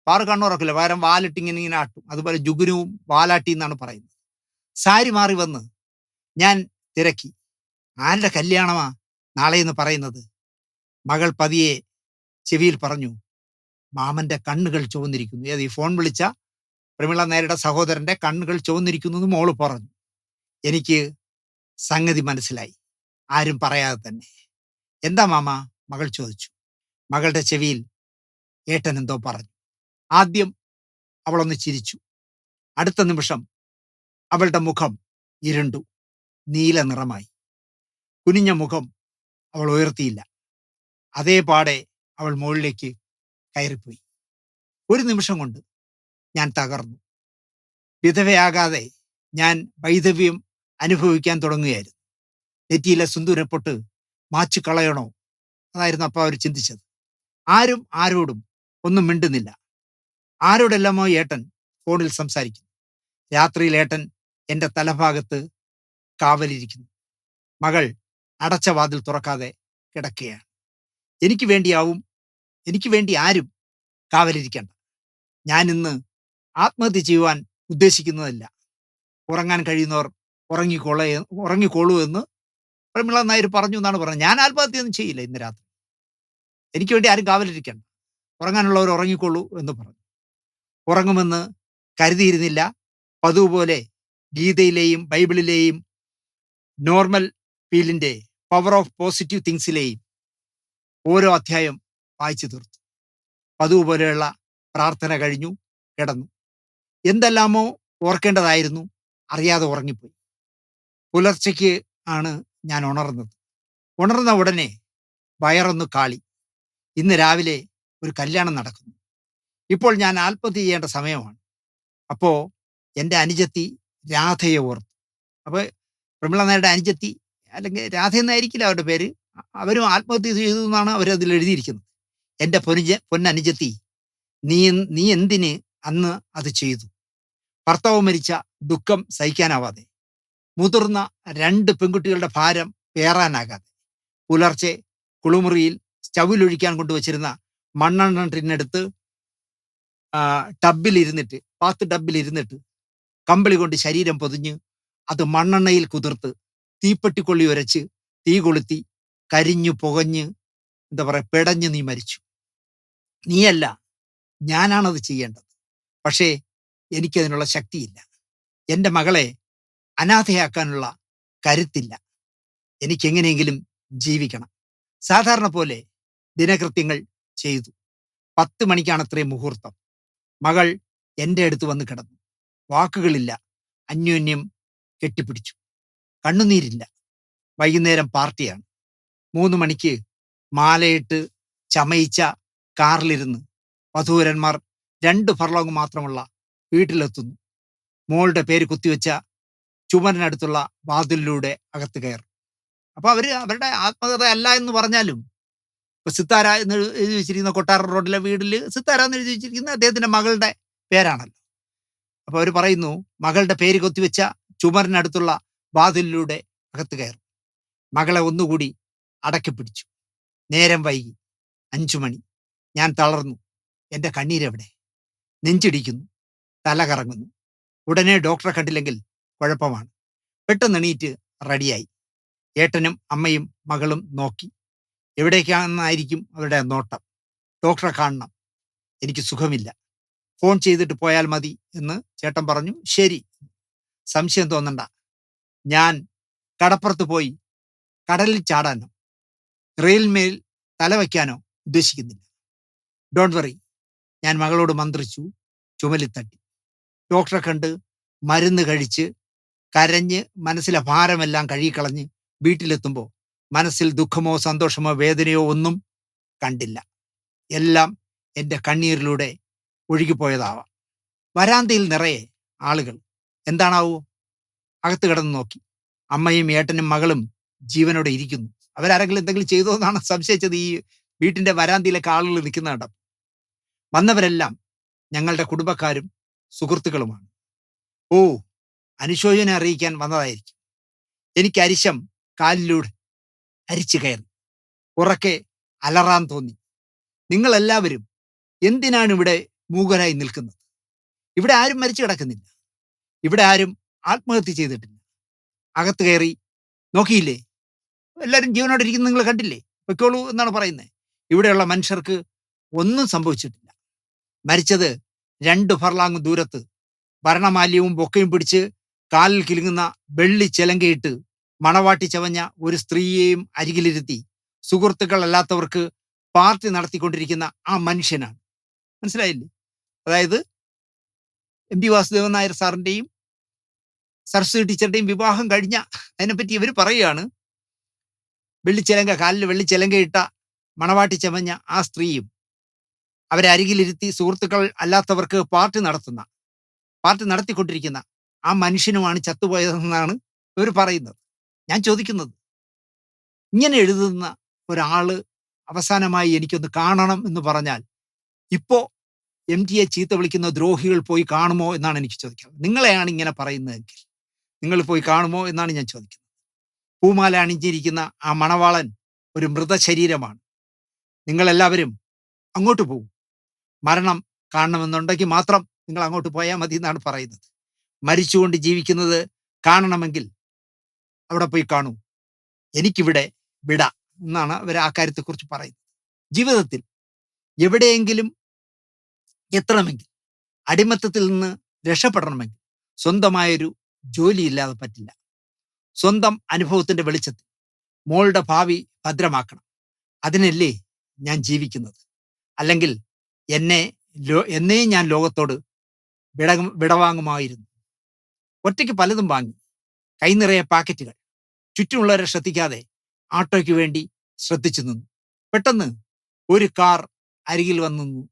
പാറു കണ്ണുറക്കില്ല, പകരം വാലിട്ട് ഇങ്ങനെ ഇങ്ങനെ ആട്ടും. അതുപോലെ ജുഗുനുവും വാലാട്ടി എന്നാണ് പറയുന്നത്. സാരി മാറി വന്ന് ഞാൻ തിരക്കി, ആരുടെ കല്യാണമാ നാളെ എന്ന് പറയുന്നത്? മകൾ പതിയെ ചെവിയിൽ പറഞ്ഞു, മാമന്റെ കണ്ണുകൾ ചുവന്നിരിക്കുന്നു. ഏത്, ഈ ഫോൺ വിളിച്ച പ്രമിള നേരുടെ സഹോദരന്റെ കണ്ണുകൾ ചുവന്നിരിക്കുന്നു എന്ന് മോള് പറഞ്ഞു. എനിക്ക് സംഗതി മനസ്സിലായി, ആരും പറയാതെ തന്നെ. എന്താ മാമ? മകൾ ചോദിച്ചു. മകളുടെ ചെവിയിൽ ഏട്ടൻ എന്തോ പറഞ്ഞു. ആദ്യം അവളൊന്ന് ചിരിച്ചു. അടുത്ത നിമിഷം അവളുടെ മുഖം ഇരുണ്ടു, നീല നിറമായി. കുനിഞ്ഞ മുഖം അവൾ ഉയർത്തിയില്ല. അതേപാടെ അവൾ മുകളിലേക്ക് കയറിപ്പോയി. ഒരു നിമിഷം കൊണ്ട് ഞാൻ തകർന്നു. വിധവയാകാതെ ഞാൻ വൈധവ്യം അനുഭവിക്കാൻ തുടങ്ങുകയായിരുന്നു. നെറ്റിയിലെ സിന്ദൂരപ്പൊട്ട് മാച്ചു കളയണോ, അതായിരുന്നു അപ്പോൾ അവർ ചിന്തിച്ചത്. ആരും ആരോടും ഒന്നും മിണ്ടുന്നില്ല. ആരോടെല്ലാമോ ഏട്ടൻ ഫോണിൽ സംസാരിക്കുന്നു. രാത്രിയിൽ ഏട്ടൻ എൻ്റെ തലഭാഗത്ത് കാവലിരിക്കുന്നു. മകൾ അടച്ച വാതിൽ തുറക്കാതെ കിടക്കുകയാണ്. എനിക്ക് വേണ്ടി ആരും കാവലിരിക്കേണ്ട. ഞാൻ ഇന്ന് ആത്മഹത്യ ചെയ്യുവാൻ ഉദ്ദേശിക്കുന്നതല്ല. ഉറങ്ങാൻ കഴിയുന്നവർ ഉറങ്ങിക്കോളൂ എന്ന് പ്രമിള നായർ പറഞ്ഞു എന്നാണ് പറഞ്ഞത്. ഞാൻ ആത്മഹത്യയൊന്നും ചെയ്യില്ല ഇന്ന് രാത്രി. എനിക്ക് വേണ്ടി ആരും കാവലിരിക്കേണ്ട, ഉറങ്ങാനുള്ളവർ ഉറങ്ങിക്കൊള്ളൂ എന്ന് പറഞ്ഞു. ഉറങ്ങുമെന്ന് കരുതിയിരുന്നില്ല. പതിവ് പോലെ ഗീതയിലെയും ബൈബിളിലെയും നോർമൽ ഫീലിന്റെ പവർ ഓഫ് പോസിറ്റീവ് തിങ്സിലെയും ഓരോ അധ്യായം വായിച്ചു തീർത്തു. പതിവ് പോലെയുള്ള പ്രാർത്ഥന കഴിഞ്ഞു, കിടന്നു. എന്തെല്ലാമോ ഓർക്കേണ്ടതായിരുന്നു, അറിയാതെ ഉറങ്ങിപ്പോയി. പുലർച്ചയ്ക്ക് ആണ് ഞാൻ ഉണർന്നത്. ഉണർന്ന ഉടനെ വയറൊന്ന് കാളി. ഇന്ന് രാവിലെ ഒരു കല്യാണം നടക്കുന്നു. ഇപ്പോൾ ഞാൻ ആത്മഹത്യ ചെയ്യേണ്ട സമയമാണ്. അപ്പോ എൻ്റെ അനുജത്തി രാധയെ ഓർത്തു. അപ്പൊ പ്രമിള നായരുടെ അനുജത്തി, അല്ലെങ്കിൽ രാധ എന്നായിരിക്കില്ല അവരുടെ പേര്, അവരും ആത്മഹത്യ ചെയ്തു എന്നാണ് അവരതിൽ എഴുതിയിരിക്കുന്നത്. എൻ്റെ പൊന്നനുജത്തി, നീ എന്തിന് അന്ന് അത് ചെയ്തു? ഭർത്താവ് മരിച്ച ദുഃഖം സഹിക്കാനാവാതെ, മുതിർന്ന 2 പെൺകുട്ടികളുടെ ഭാരം പേറാനാകാതെ, പുലർച്ചെ കുളിമുറിയിൽ സ്റ്റൗവിലൊഴിക്കാൻ കൊണ്ടുവച്ചിരുന്ന മണ്ണെണ്ണ ടിന്നെടുത്ത് പാത്ത് ടബിലിരുന്നിട്ട് കമ്പിളി കൊണ്ട് ശരീരം പൊതിഞ്ഞ് അത് മണ്ണെണ്ണയിൽ കുതിർത്ത് തീപ്പെട്ടിക്കൊള്ളി ഉരച്ച് തീ കൊളുത്തി കരിഞ്ഞു പുകഞ്ഞ്, എന്താ പറയുക, പിടഞ്ഞ് നീ മരിച്ചു. നീയല്ല, ഞാനാണത് ചെയ്യേണ്ടത്. പക്ഷേ എനിക്കതിനുള്ള ശക്തിയില്ല. എൻ്റെ മകളെ അനാഥയാക്കാനുള്ള കരുത്തില്ല. എനിക്കെങ്ങനെയെങ്കിലും ജീവിക്കണം. സാധാരണ പോലെ ദിനകൃത്യങ്ങൾ ചെയ്തു. 10 മണിക്കാണത്രേ മുഹൂർത്തം. മകൾ എൻ്റെ അടുത്ത് വന്ന് കിടന്നു. വാക്കുകളില്ല, അന്യോന്യം കെട്ടിപ്പിടിച്ചു. കണ്ണുനീരില്ല. വൈകുന്നേരം പാർട്ടിയാണ്. 3 മണിക്ക് മാലയിട്ട് ചമയിച്ച കാറിലിരുന്ന് വധൂവരന്മാർ 2 ഫർലോങ് മാത്രമുള്ള വീട്ടിലെത്തുന്നു. മോളുടെ പേര് കുത്തിവെച്ച ചുമരിനടുത്തുള്ള വാതിലിലൂടെ അകത്ത് കയറും. അപ്പൊ അവരുടെ ആത്മകഥ അല്ല എന്ന് പറഞ്ഞാലും, ഇപ്പൊ സിത്താര എന്ന് എഴുതി വെച്ചിരിക്കുന്ന കൊട്ടാര റോഡിലെ വീട്ടിൽ സിത്താര എന്ന് എഴുതി വെച്ചിരിക്കുന്ന അദ്ദേഹത്തിന്റെ മകളുടെ പേരാണല്ലോ. അപ്പൊ അവർ പറയുന്നു, മകളുടെ പേര് കൊത്തിവെച്ച ചുമരിനടുത്തുള്ള വാതിലിലൂടെ അകത്ത് കയറും. മകളെ ഒന്നുകൂടി അടക്കി പിടിച്ചു. നേരം വൈകി. 5 മണി. ഞാൻ തളർന്നു. എൻ്റെ കണ്ണീരെവിടെ? നെഞ്ചിടിക്കുന്നു, തല കറങ്ങുന്നു. ഉടനെ ഡോക്ടറെ കണ്ടില്ലെങ്കിൽ കുഴപ്പമാണ്. പെട്ടെന്ന് എണീറ്റ് റെഡിയായി. ഏട്ടനും അമ്മയും മകളും നോക്കി. എവിടേക്കാണെന്നായിരിക്കും അവരുടെ നോട്ടം. ഡോക്ടറെ കാണണം, എനിക്ക് സുഖമില്ല, ഫോൺ ചെയ്തിട്ട് പോയാൽ മതി എന്ന് ചേട്ടൻ പറഞ്ഞു. ശരി, സംശയം തോന്നണ്ട. ഞാൻ കടപ്പുറത്ത് പോയി കടലിൽ ചാടാനോ റെയിൽമേൽ തലവയ്ക്കാനോ ഉദ്ദേശിക്കുന്നില്ല. Don't worry. ഞാൻ മകളോട് മന്ത്രിച്ചു. ചുമലിൽ തട്ടി. ഡോക്ടറെ കണ്ട് മരുന്ന് കഴിച്ച് കരഞ്ഞ് മനസ്സിലെ ഭാരമെല്ലാം കഴുകിക്കളഞ്ഞ് വീട്ടിലെത്തുമ്പോൾ മനസ്സിൽ ദുഃഖമോ സന്തോഷമോ വേദനയോ ഒന്നും കണ്ടില്ല. എല്ലാം എൻ്റെ കണ്ണീരിലൂടെ ഒഴുകിപ്പോയതാവാം. വരാന്തയിൽ നിറയെ ആളുകൾ. എന്താണാവോ? അകത്ത് കിടന്ന് നോക്കി. അമ്മയും ഏട്ടനും മകളും ജീവനോടെ ഇരിക്കുന്നു. അവരാരെങ്കിലും എന്തെങ്കിലും ചെയ്തോ എന്നാണ് സംശയിച്ചത്. ഈ വീട്ടിന്റെ വരാന്തയിലൊക്കെ ആളുകൾ നിൽക്കുന്ന കണ്ടം. വന്നവരെല്ലാം ഞങ്ങളുടെ കുടുംബക്കാരും സുഹൃത്തുക്കളുമാണ്. ഓ, അനുശോചനം അറിയിക്കാൻ വന്നതായിരിക്കും. എനിക്ക് അരിശം കാലിലൂടെ അരിച്ചു കയറി. ഉറക്കെ അലറാൻ തോന്നി. നിങ്ങളെല്ലാവരും എന്തിനാണ് ഇവിടെ മൂകരായി നിൽക്കുന്നത്. ഇവിടെ ആരും മരിച്ചു കിടക്കുന്നില്ല. ഇവിടെ ആരും ആത്മഹത്യ ചെയ്തിട്ടില്ല. അകത്ത് കയറി നോക്കിയില്ലേ, എല്ലാവരും ജീവനോടെ ഇരിക്കുന്നത് നിങ്ങൾ കണ്ടില്ലേ, പൊയ്ക്കോളൂ എന്നാണ് പറയുന്നത്. ഇവിടെയുള്ള മനുഷ്യർക്ക് ഒന്നും സംഭവിച്ചിട്ടില്ല. മരിച്ചത് 2 ഫർലാങ് ദൂരത്ത് ഭരണമാല്യവും ബൊക്കയും പിടിച്ച് കാലിൽ കിലുങ്ങുന്ന വെള്ളി ചെലങ്കയിട്ട് മണവാട്ടി ചവഞ്ഞ ഒരു സ്ത്രീയെയും അരികിലിരുത്തി സുഹൃത്തുക്കൾ അല്ലാത്തവർക്ക് പാർട്ടി നടത്തിക്കൊണ്ടിരിക്കുന്ന ആ മനുഷ്യനാണ്. മനസ്സിലായില്ലേ? അതായത് എം ടി വാസുദേവൻ നായർ സാറിന്റെയും സരസ്വതി ടീച്ചറുടെയും വിവാഹം കഴിഞ്ഞ അതിനെപ്പറ്റി ഇവർ പറയുകയാണ്. കാലിൽ വെള്ളിച്ചെലങ്കയിട്ട മണവാട്ടി ചമഞ്ഞ ആ സ്ത്രീയും അവരെ അരികിലിരുത്തി സുഹൃത്തുക്കൾ അല്ലാത്തവർക്ക് പാർട്ടി നടത്തിക്കൊണ്ടിരിക്കുന്ന ആ മനുഷ്യനുമാണ് ചത്തുപോയതെന്നാണ് ഇവർ പറയുന്നത്. ഞാൻ ചോദിക്കുന്നത്, ഇങ്ങനെ എഴുതുന്ന ഒരാള് അവസാനമായി എനിക്കൊന്ന് കാണണം എന്ന് പറഞ്ഞാൽ ഇപ്പോ MTയെ ചീത്ത വിളിക്കുന്ന ദ്രോഹികൾ പോയി കാണുമോ എന്നാണ് എനിക്ക് ചോദിക്കുന്നത്. നിങ്ങളെയാണ് ഇങ്ങനെ പറയുന്നതെങ്കിൽ നിങ്ങൾ പോയി കാണുമോ എന്നാണ് ഞാൻ ചോദിക്കുന്നത്. പൂമാല അണിഞ്ഞിരിക്കുന്ന ആ മണവാളൻ ഒരു മൃതശരീരമാണ്. നിങ്ങളെല്ലാവരും അങ്ങോട്ട് പോകും. മരണം കാണണമെന്നുണ്ടെങ്കിൽ മാത്രം നിങ്ങൾ അങ്ങോട്ട് പോയാൽ മതി എന്നാണ് പറയുന്നത്. മരിച്ചുകൊണ്ട് ജീവിക്കുന്നത് കാണണമെങ്കിൽ അവിടെ പോയി കാണൂ, എനിക്കിവിടെ വിട എന്നാണ് അവർ ആ കാര്യത്തെക്കുറിച്ച് പറയുന്നത്. ജീവിതത്തിൽ എവിടെയെങ്കിലും എത്തണമെങ്കിൽ, അടിമത്തത്തിൽ നിന്ന് രക്ഷപ്പെടണമെങ്കിൽ സ്വന്തമായൊരു ജോലിയില്ലാതെ പറ്റില്ല. സ്വന്തം അനുഭവത്തിന്റെ വെളിച്ചത്തിൽ മോളുടെ ഭാവി ഭദ്രമാക്കണം. അതിനല്ലേ ഞാൻ ജീവിക്കുന്നത്. അല്ലെങ്കിൽ എന്നേ ഞാൻ ലോകത്തോട് വിടവാങ്ങുമായിരുന്നു. ഒറ്റയ്ക്ക് പലതും വാങ്ങി, കൈ നിറയെ പാക്കറ്റുകൾ, ചുറ്റുമുള്ളവരെ ശ്രദ്ധിക്കാതെ ആട്ടോയ്ക്ക് വേണ്ടി ശ്രദ്ധിച്ചു നിന്നു. പെട്ടെന്ന് ഒരു കാർ അരികിൽ വന്നു നിന്നു.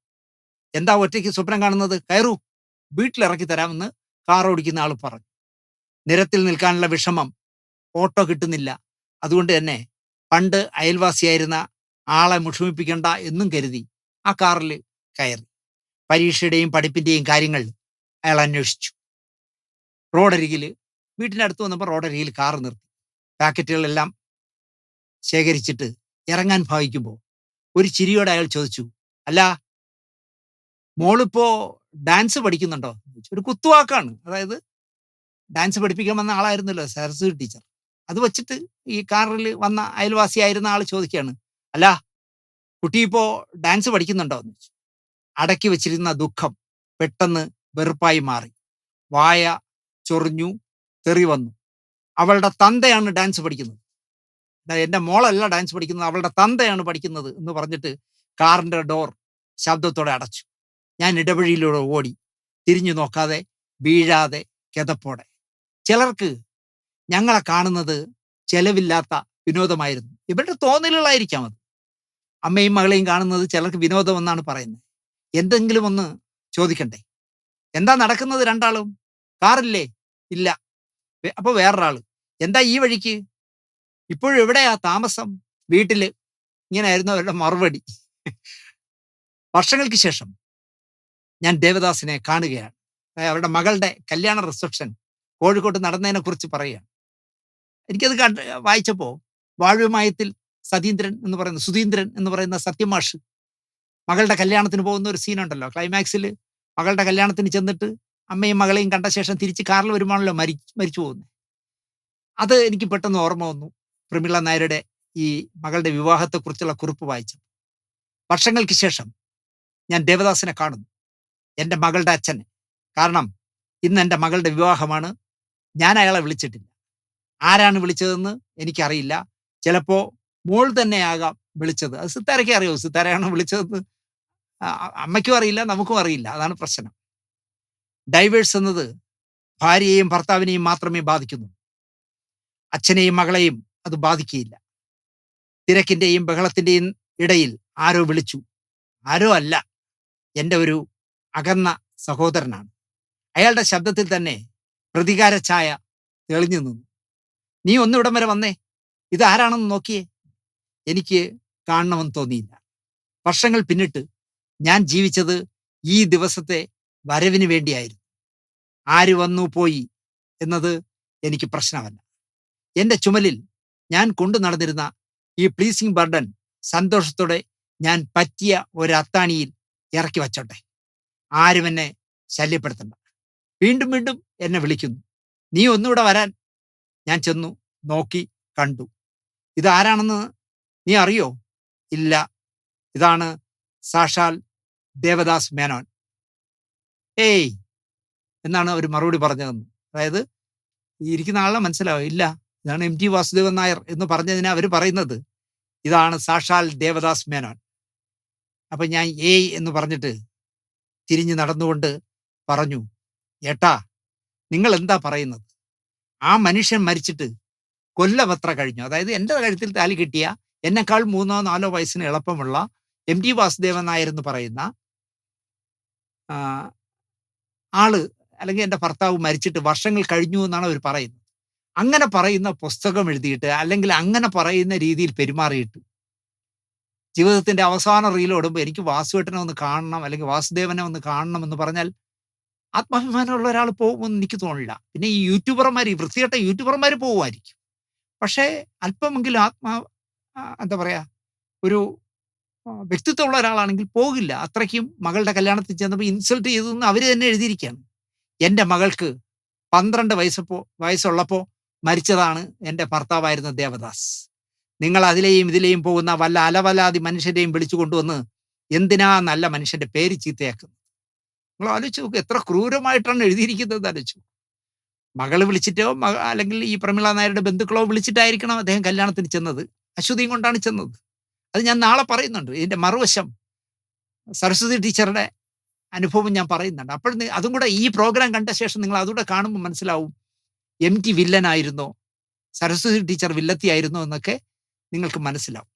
എന്താ ഒറ്റയ്ക്ക് സ്വപ്നം കാണുന്നത്? കയറൂ, വീട്ടിലിറക്കി തരാമെന്ന് കാർ ഓടിക്കുന്ന ആൾ പറഞ്ഞു. നിരത്തിൽ നിൽക്കാനുള്ള വിഷമം, ഓട്ടോ കിട്ടുന്നില്ല. അതുകൊണ്ട് തന്നെ പണ്ട് അയൽവാസിയായിരുന്ന ആളെ മുഷിപ്പിക്കണ്ട എന്നും കരുതി ആ കാറിൽ കയറി. പരീക്ഷയുടെയും പഠിപ്പിന്റെയും കാര്യങ്ങൾ അയാൾ അന്വേഷിച്ചു. വീട്ടിനടുത്ത് വന്നപ്പോൾ റോഡരികിൽ കാർ നിർത്തി. പാക്കറ്റുകളെല്ലാം ശേഖരിച്ചിട്ട് ഇറങ്ങാൻ ഭാവിക്കുമ്പോൾ ഒരു ചിരിയോടെ അയാൾ ചോദിച്ചു, അല്ല, മോളിപ്പോ ഡാൻസ് പഠിക്കുന്നുണ്ടോ? ഒരു കുത്തുവാക്കാണ്. അതായത് ഡാൻസ് പഠിപ്പിക്കാൻ വന്ന ആളായിരുന്നല്ലോ സരസ്വതി ടീച്ചർ. അത് വെച്ചിട്ട് ഈ കാറിൽ വന്ന അയൽവാസിയായിരുന്ന ആൾ ചോദിക്കുകയാണ്, അല്ല, കുട്ടി ഇപ്പോ ഡാൻസ് പഠിക്കുന്നുണ്ടോ എന്ന് ചോദിച്ചു. അടക്കി വെച്ചിരുന്ന ദുഃഖം പെട്ടെന്ന് വെറുപ്പായി മാറി. വായ ചൊറിഞ്ഞു, തെറി വന്നു. അവളുടെ തന്തയാണ് ഡാൻസ് പഠിക്കുന്നത്. എൻ്റെ മോളല്ല ഡാൻസ് പഠിക്കുന്നത്, അവളുടെ തന്തയാണ് പഠിക്കുന്നത് എന്ന് പറഞ്ഞിട്ട് കാറിന്റെ ഡോർ ശബ്ദത്തോടെ അടച്ചു. ഞാൻ ഇടവഴിയിലൂടെ ഓടി, തിരിഞ്ഞു നോക്കാതെ, വീഴാതെ, കിതപ്പോടെ. ചിലർക്ക് ഞങ്ങളെ കാണുന്നത് ചെലവില്ലാത്ത വിനോദമായിരുന്നു. ഇവരുടെ തോന്നലുകളായിരിക്കാം അത്. അമ്മയും മകളെയും കാണുന്നത് ചിലർക്ക് വിനോദം എന്നാണ് പറയുന്നത്. എന്തെങ്കിലും ഒന്ന് ചോദിക്കണ്ടേ? എന്താ നടക്കുന്നത് രണ്ടാളും? കാറില്ലേ? ഇല്ല. അപ്പൊ വേറൊരാള്, എന്താ ഈ വഴിക്ക്? ഇപ്പോഴും എവിടെയാ താമസം? വീട്ടില്. ഇങ്ങനെയായിരുന്നു അവരുടെ മറുപടി. വർഷങ്ങൾക്ക് ശേഷം ഞാൻ ദേവദാസിനെ കാണുകയാണ്. അവരുടെ മകളുടെ കല്യാണ റിസപ്ഷൻ കോഴിക്കോട്ട് നടന്നതിനെ കുറിച്ച് പറയുകയാണ്. എനിക്കത് വായിച്ചപ്പോൾ വാഴവ്യമായത്തിൽ സുധീന്ദ്രൻ എന്ന് പറയുന്ന സത്യമാഷ് മകളുടെ കല്യാണത്തിന് പോകുന്ന ഒരു സീനുണ്ടല്ലോ. ക്ലൈമാക്സിൽ മകളുടെ കല്യാണത്തിന് ചെന്നിട്ട് അമ്മയും മകളെയും കണ്ട ശേഷം തിരിച്ച് കാറിൽ വരുമാണല്ലോ മരിച്ചു പോകുന്നത്. അത് എനിക്ക് പെട്ടെന്ന് ഓർമ്മ വന്നു. പ്രമീള നായരുടെ ഈ മകളുടെ വിവാഹത്തെക്കുറിച്ചുള്ള കുറിപ്പ് വായിച്ചു. വർഷങ്ങൾക്ക് ശേഷം ഞാൻ ദേവദാസിനെ കാണുന്നു, എൻ്റെ മകളുടെ അച്ഛനെ. കാരണം ഇന്ന് എൻ്റെ മകളുടെ വിവാഹമാണ്. ഞാൻ അയാളെ വിളിച്ചിട്ടില്ല. ആരാണ് വിളിച്ചതെന്ന് എനിക്കറിയില്ല. ചിലപ്പോ മോൾ തന്നെയാകാം വിളിച്ചത്. അത് സിത്താരയ്ക്ക് അറിയോ സിത്താരയാണ് വിളിച്ചതെന്ന്? അമ്മയ്ക്കും അറിയില്ല, നമുക്കും അറിയില്ല. അതാണ് പ്രശ്നം. ഡൈവേഴ്സ് എന്നത് ഭാര്യയെയും ഭർത്താവിനെയും മാത്രമേ ബാധിക്കുന്നു. അച്ഛനെയും മകളെയും അത് ബാധിക്കുകയില്ല. തിരക്കിന്റെയും ബഹളത്തിന്റെയും ഇടയിൽ ആരോ വിളിച്ചു. ആരോ അല്ല, എൻ്റെ ഒരു അകന്ന സഹോദരനാണ്. അയാളുടെ ശബ്ദത്തിൽ തന്നെ പ്രതികാര ഛായ തെളിഞ്ഞു നിന്നു. നീ ഒന്നിവിടം വരെ വന്നേ, ഇതാരാണെന്ന് നോക്കിയേ. എനിക്ക് കാണണമെന്ന് തോന്നിയില്ല. വർഷങ്ങൾ പിന്നിട്ട് ഞാൻ ജീവിച്ചത് ഈ ദിവസത്തെ വരവിന് വേണ്ടിയായിരുന്നു. ആര് വന്നു പോയി എന്നത് എനിക്ക് പ്രശ്നമല്ല. എൻ്റെ ചുമലിൽ ഞാൻ കൊണ്ടു നടന്നിരുന്ന ഈ പ്ലീസിംഗ് ബർഡൻ സന്തോഷത്തോടെ ഞാൻ പറ്റിയ ഒരു അത്താണിയിൽ ഇറക്കി വച്ചോട്ടെ. ആരും എന്നെ ശല്യപ്പെടുത്തണ്ട. വീണ്ടും വീണ്ടും എന്നെ വിളിക്കുന്നു. നീ ഒന്നുകൂടെ വരാൻ. ഞാൻ ചെന്നു, നോക്കി, കണ്ടു. ഇതാരാണെന്ന് നീ അറിയോ? ഇല്ല, ഇതാണ് സാക്ഷാൽ ദേവദാസ് മേനോൻ. ഏയ് എന്നാണ് അവർ മറുപടി പറഞ്ഞതെന്ന്. അതായത് ഈ ഇരിക്കുന്ന ആളെ മനസ്സിലാവും. ഇല്ല, ഇതാണ് എം ടി വാസുദേവൻ നായർ എന്ന് പറഞ്ഞതിന് അവർ പറയുന്നത് ഇതാണ് സാക്ഷാൽ ദേവദാസ് മേനോൻ. അപ്പൊ ഞാൻ ഏയ് എന്ന് പറഞ്ഞിട്ട് തിരിഞ്ഞു നടന്നുകൊണ്ട് പറഞ്ഞു, ഏട്ടാ, നിങ്ങൾ എന്താ പറയുന്നത്? ആ മനുഷ്യൻ മരിച്ചിട്ട് കൊല്ലമത്ര കഴിഞ്ഞു. അതായത് എൻ്റെ കഴുത്തിൽ താലി കെട്ടിയ എന്നെക്കാൾ 3-4 വയസ്സിന് എളുപ്പമുള്ള എം ടി വാസുദേവൻ നായർ എന്ന് പറയുന്ന ആ, ആള്, അല്ലെങ്കിൽ എൻ്റെ ഭർത്താവ് മരിച്ചിട്ട് വർഷങ്ങൾ കഴിഞ്ഞു എന്നാണ് അവർ പറയുന്നത്. അങ്ങനെ പറയുന്ന പുസ്തകം എഴുതിയിട്ട്, അല്ലെങ്കിൽ അങ്ങനെ പറയുന്ന രീതിയിൽ പെരുമാറിയിട്ട് ജീവിതത്തിന്റെ അവസാന റീലോടുമ്പോൾ എനിക്ക് വാസുവേട്ടനെ ഒന്ന് കാണണം, അല്ലെങ്കിൽ വാസുദേവനെ ഒന്ന് കാണണം എന്ന് പറഞ്ഞാൽ ആത്മാഭിമാനമുള്ള ഒരാൾ പോകുമെന്ന് എനിക്ക് തോന്നില്ല. പിന്നെ ഈ യൂട്യൂബർമാർ, ഈ വൃത്തികെട്ട യൂട്യൂബർമാർ പോകുമായിരിക്കും. പക്ഷേ അല്പമെങ്കിലും എന്താ പറയാ, ഒരു വ്യക്തിത്വമുള്ള ഒരാളാണെങ്കിൽ പോകില്ല. അത്രയ്ക്കും മകളുടെ കല്യാണത്തിൽ ചെന്നപ്പോൾ ഇൻസൾട്ട് ചെയ്തെന്ന് അവർ തന്നെ എഴുതിയിരിക്കുകയാണ്. എൻ്റെ മകൾക്ക് 12 വയസ്സുള്ളപ്പോൾ മരിച്ചതാണ് എൻ്റെ ഭർത്താവായിരുന്ന ദേവദാസ്. നിങ്ങൾ അതിലെയും ഇതിലെയും പോകുന്ന വല്ല അലവലാതി മനുഷ്യരെയും വിളിച്ചു കൊണ്ടുവന്ന് എന്തിനാ നല്ല മനുഷ്യന്റെ പേര് ചീത്തയാക്കുന്നത്? നിങ്ങൾ ആലോചിച്ച് നോക്കുക, എത്ര ക്രൂരമായിട്ടാണ് എഴുതിയിരിക്കുന്നത് ആലോചിച്ചു. മകള് വിളിച്ചിട്ടോ അല്ലെങ്കിൽ ഈ പ്രമീള നായരുടെ ബന്ധുക്കളോ വിളിച്ചിട്ടായിരിക്കണം അദ്ദേഹം കല്യാണത്തിന് ചെന്നത്. അശ്വതിയും കൊണ്ടാണ് ചെന്നത്. അത് ഞാൻ നാളെ പറയുന്നുണ്ട്. ഇതിന്റെ മറുവശം സരസ്വതി ടീച്ചറുടെ അനുഭവം ഞാൻ പറയുന്നുണ്ട്. അപ്പോൾ അതും കൂടെ ഈ പ്രോഗ്രാം കണ്ട ശേഷം നിങ്ങൾ അതുകൂടെ കാണുമ്പോൾ മനസ്സിലാവും, എം ടി വില്ലനായിരുന്നോ സരസ്വതി ടീച്ചർ വില്ലത്തിയായിരുന്നോ എന്നൊക്കെ നിങ്ങൾക്ക് മനസ്സിലാവും.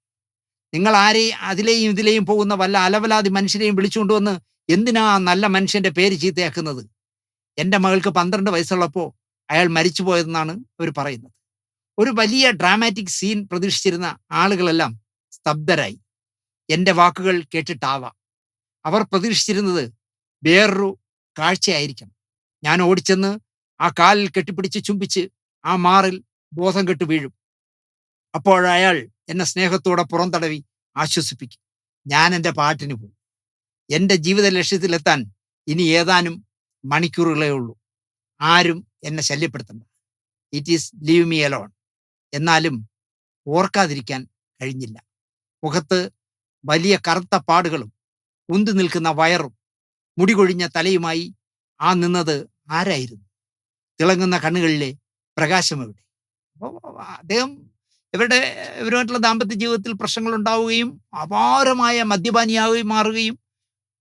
നിങ്ങൾ ആരെയും അതിലെയും ഇതിലെയും പോകുന്ന വല്ല അലവലാതി മനുഷ്യരെയും വിളിച്ചുകൊണ്ടുവന്ന് എന്തിനാ നല്ല മനുഷ്യന്റെ പേര് ചീത്തയാക്കുന്നത്? എൻ്റെ മകൾക്ക് 12 വയസ്സുള്ളപ്പോൾ അയാൾ മരിച്ചു പോയതെന്നാണ് അവർ പറയുന്നത്. ഒരു വലിയ ഡ്രാമാറ്റിക് സീൻ പ്രതീക്ഷിച്ചിരുന്ന ആളുകളെല്ലാം സ്തബ്ധരായി. എൻ്റെ വാക്കുകൾ കേട്ടിട്ടാവാം അവർ പ്രതീക്ഷിച്ചിരുന്നത് വേറൊരു കാഴ്ചയായിരിക്കണം. ഞാൻ ഓടിച്ചെന്ന് ആ കാലിൽ കെട്ടിപ്പിടിച്ച് ചുംബിച്ച് ആ മാറിൽ ബോധം കെട്ട് വീഴും. അപ്പോഴയാൾ എന്നെ സ്നേഹത്തോടെ പുറംതടവി ആശ്വസിപ്പിക്കും. ഞാൻ എൻ്റെ പാട്ടിന് പോകും. എൻ്റെ ജീവിത ലക്ഷ്യത്തിലെത്താൻ ഇനി ഏതാനും മണിക്കൂറുകളേ ഉള്ളൂ. ആരും എന്നെ ശല്യപ്പെടുത്തണ്ട. It is leave me alone. എന്നാലും ഓർക്കാതിരിക്കാൻ കഴിഞ്ഞില്ല. മുഖത്ത് വലിയ കറുത്ത പാടുകളും ഉന്തി നിൽക്കുന്ന വയറും മുടികൊഴിഞ്ഞ തലയുമായി ആ നിന്നത് ആരായിരുന്നു? തിളങ്ങുന്ന കണ്ണുകളിലെ പ്രകാശം എവിടെ? അപ്പോൾ അദ്ദേഹം ഇവരുമായിട്ടുള്ള ദാമ്പത്യ ജീവിതത്തിൽ പ്രശ്നങ്ങൾ ഉണ്ടാവുകയും അപാരമായ മദ്യപാനിയാവുകയും മാറുകയും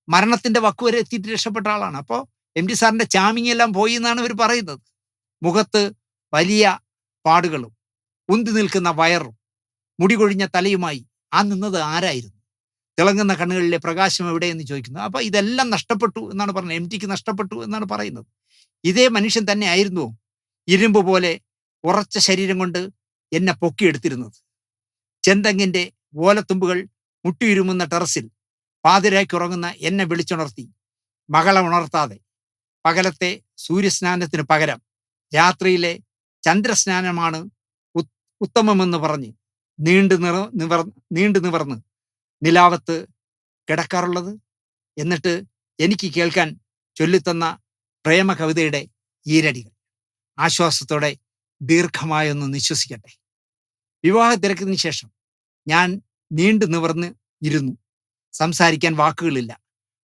മരണത്തിന്റെ വക്കുവരെ എത്തിയിട്ട് രക്ഷപ്പെട്ട ആളാണ്. അപ്പോൾ എം ടി സാറിന്റെ ചാമിങ് എല്ലാം പോയി എന്നാണ് ഇവർ പറയുന്നത്. മുഖത്ത് വലിയ പാടുകളും ഉന്തി നിൽക്കുന്ന വയറും മുടികൊഴിഞ്ഞ തലയുമായി ആ നിന്നത് ആരായിരുന്നു? തിളങ്ങുന്ന കണ്ണുകളിലെ പ്രകാശം എവിടെയെന്ന് ചോദിക്കുന്നു. അപ്പൊ ഇതെല്ലാം നഷ്ടപ്പെട്ടു എന്നാണ് പറയുന്നത്. എം ടിക്ക് നഷ്ടപ്പെട്ടു എന്നാണ് പറയുന്നത്. ഇതേ മനുഷ്യൻ തന്നെ ആയിരുന്നു ഇരുമ്പ് പോലെ ഉറച്ച ശരീരം കൊണ്ട് എന്നെ പൊക്കിയെടുത്തിരുന്നത്. ചെന്തെങ്ങിന്റെ ഓലത്തുമ്പുകൾ മുട്ടിയിരുമുന്ന ടെറസിൽ പാതിരായ്ക്ക് ഉറങ്ങുന്ന എന്നെ വിളിച്ചുണർത്തി മകളെ ഉണർത്താതെ പകലത്തെ സൂര്യസ്നാനത്തിന് പകരം രാത്രിയിലെ ചന്ദ്രസ്നാനമാണ് ഉത്തമമെന്ന് പറഞ്ഞ് നീണ്ടു നിവർന്ന് നിലാവത്ത് കിടക്കാറുള്ളത്. എന്നിട്ട് എനിക്ക് കേൾക്കാൻ ചൊല്ലിത്തന്ന പ്രേമ കവിതയുടെ ഈരടികൾ. ആശ്വാസത്തോടെ ദീർഘമായൊന്ന് നിശ്വസിക്കട്ടെ. വിവാഹ തിരക്കിന് ശേഷം ഞാൻ നീണ്ടു നിവർന്ന് ഇരുന്നു. സംസാരിക്കാൻ വാക്കുകളില്ല.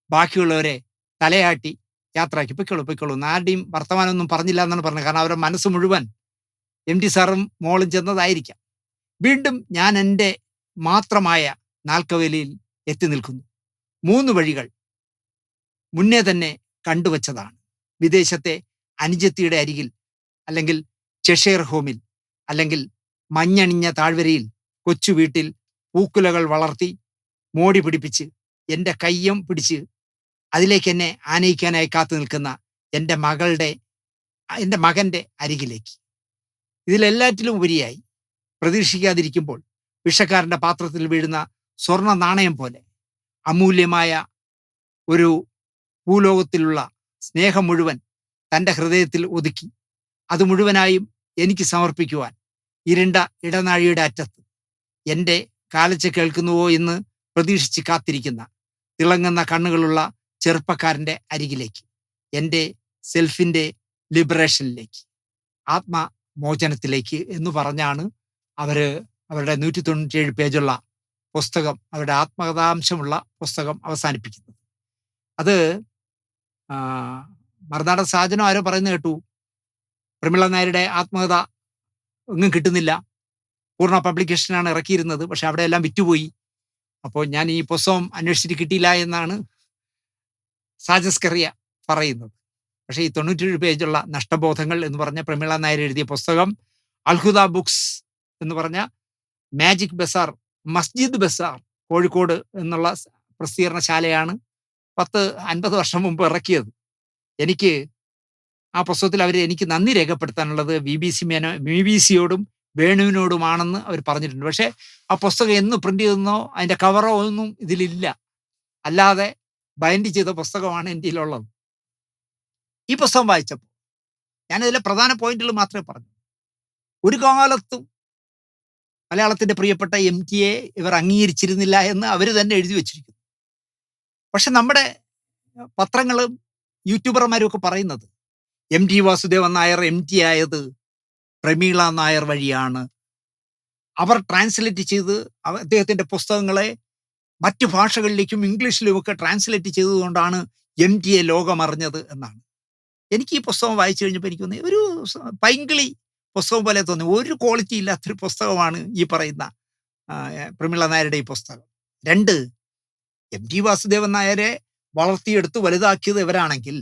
ബാക്കിയുള്ളവരെ തലയാട്ടി യാത്രയാക്കി പൊയ്ക്കോളൂ. ആരുടെയും വർത്തമാനമൊന്നും പറഞ്ഞില്ല എന്നാണ് പറഞ്ഞത്. കാരണം അവരുടെ മനസ്സ് മുഴുവൻ എം ടി സാറും മോളും ചെന്നതായിരിക്കാം. വീണ്ടും ഞാൻ എൻ്റെ മാത്രമായ നാൽക്കവലയിൽ എത്തി നിൽക്കുന്നു. 3 വഴികൾ മുന്നേ തന്നെ കണ്ടുവച്ചതാണ്. വിദേശത്തെ അനുജത്തിയുടെ അരികിൽ, അല്ലെങ്കിൽ ചെഷെയർ ഹോമിൽ, അല്ലെങ്കിൽ മഞ്ഞണിഞ്ഞ താഴ്വരയിൽ കൊച്ചു വീട്ടിൽ പൂക്കുലകൾ വളർത്തി മോടി പിടിപ്പിച്ച് എൻ്റെ കയ്യം പിടിച്ച് അതിലേക്ക് എന്നെ ആനയിക്കാനായി കാത്തു നിൽക്കുന്ന എൻ്റെ മകൻ്റെ അരികിലേക്ക്. ഇതിലെല്ലാറ്റിലും ഉപരിയായി പ്രതീക്ഷിക്കാതിരിക്കുമ്പോൾ വിഷക്കാരൻ്റെ പാത്രത്തിൽ വീഴുന്ന സ്വർണ്ണ നാണയം പോലെ അമൂല്യമായ ഒരു ഭൂലോകത്തിലുള്ള സ്നേഹം മുഴുവൻ തൻ്റെ ഹൃദയത്തിൽ ഒതുക്കി അത് മുഴുവനായും എനിക്ക് സമർപ്പിക്കുവാൻ ഇരുണ്ട ഇടനാഴിയുടെ അറ്റത്ത് എൻ്റെ കാലച്ച് കേൾക്കുന്നുവോ എന്ന് പ്രതീക്ഷിച്ച് കാത്തിരിക്കുന്ന തിളങ്ങുന്ന കണ്ണുകളുള്ള ചെറുപ്പക്കാരൻ്റെ അരികിലേക്ക്, എൻ്റെ സെൽഫിൻ്റെ ലിബറേഷനിലേക്ക്, ആത്മമോചനത്തിലേക്ക് എന്ന് പറഞ്ഞാണ് അവർ അവരുടെ 197 പേജുള്ള പുസ്തകം, അവരുടെ ആത്മകഥാംശമുള്ള പുസ്തകം അവസാനിപ്പിക്കുന്നത്. അത് ആ, മറുനാടൻ സാജനോ ആരോ പറയുന്നത് കേട്ടു, പ്രമിള നായരുടെ ആത്മകഥ ഒന്നും കിട്ടുന്നില്ല, പൂർണ്ണ പബ്ലിക്കേഷനാണ് ഇറക്കിയിരുന്നത്, പക്ഷെ അവിടെ എല്ലാം വിറ്റുപോയി. അപ്പോൾ ഞാൻ ഈ പുസ്തകം അന്വേഷിച്ചിട്ട് കിട്ടിയില്ല എന്നാണ് സാജസ്കറിയ പറയുന്നത്. പക്ഷേ ഈ 97 പേജുള്ള നഷ്ടബോധങ്ങൾ എന്ന് പറഞ്ഞ പ്രമിള നായർ എഴുതിയ പുസ്തകം അൽഹുദ ബുക്സ് എന്ന് പറഞ്ഞ മാജിക് ബസാർ, മസ്ജിദ് ബസാർ കോഴിക്കോട് എന്നുള്ള പ്രസിദ്ധീകരണശാലയാണ് 50 വർഷം മുമ്പ് ഇറക്കിയത്. എനിക്ക് ആ പുസ്തകത്തിൽ അവർ എനിക്ക് നന്ദി രേഖപ്പെടുത്താനുള്ളത് BBC-യോടും വേണുവിനോടുമാണെന്ന് അവർ പറഞ്ഞിട്ടുണ്ട്. പക്ഷേ ആ പുസ്തകം എന്ന് പ്രിന്റ് ചെയ്തെന്നോ അതിൻ്റെ കവറോ ഒന്നും ഇതിലില്ല. അല്ലാതെ ബൈൻഡ് ചെയ്ത പുസ്തകമാണ് എൻ്റെ കയ്യിലുള്ളത്. ഈ പുസ്തകം വായിച്ചപ്പോൾ ഞാനതിലെ പ്രധാന പോയിന്റുകൾ മാത്രമേ പറഞ്ഞു. ഒരു കാലത്തും മലയാളത്തിൻ്റെ പ്രിയപ്പെട്ട MTയെ ഇവർ അംഗീകരിച്ചിരുന്നില്ല എന്ന് അവർ തന്നെ എഴുതി വച്ചിരിക്കുന്നു. പക്ഷെ നമ്മുടെ പത്രങ്ങളും യൂട്യൂബർമാരും ഒക്കെ പറയുന്നത് MT വാസുദേവൻ നായർ MT ആയത് പ്രമീള നായർ വഴിയാണ്. അവർ ട്രാൻസ്ലേറ്റ് ചെയ്ത് അദ്ദേഹത്തിൻ്റെ പുസ്തകങ്ങളെ മറ്റു ഭാഷകളിലേക്കും ഇംഗ്ലീഷിലുമൊക്കെ ട്രാൻസ്ലേറ്റ് ചെയ്തതുകൊണ്ടാണ് MTയെ ലോകമറിഞ്ഞത് എന്നാണ്. എനിക്ക് ഈ പുസ്തകം വായിച്ചു കഴിഞ്ഞപ്പോൾ എനിക്ക് തോന്നി ഒരു പൈങ്കിളി പുസ്തകം പോലെ തോന്നി. ഒരു ക്വാളിറ്റി ഇല്ലാത്തൊരു പുസ്തകമാണ് ഈ പറയുന്ന പ്രമീള നായരുടെ ഈ പുസ്തകം. 2, MT വാസുദേവൻ നായരെ വളർത്തിയെടുത്ത് വലുതാക്കിയത് ഇവരാണെങ്കിൽ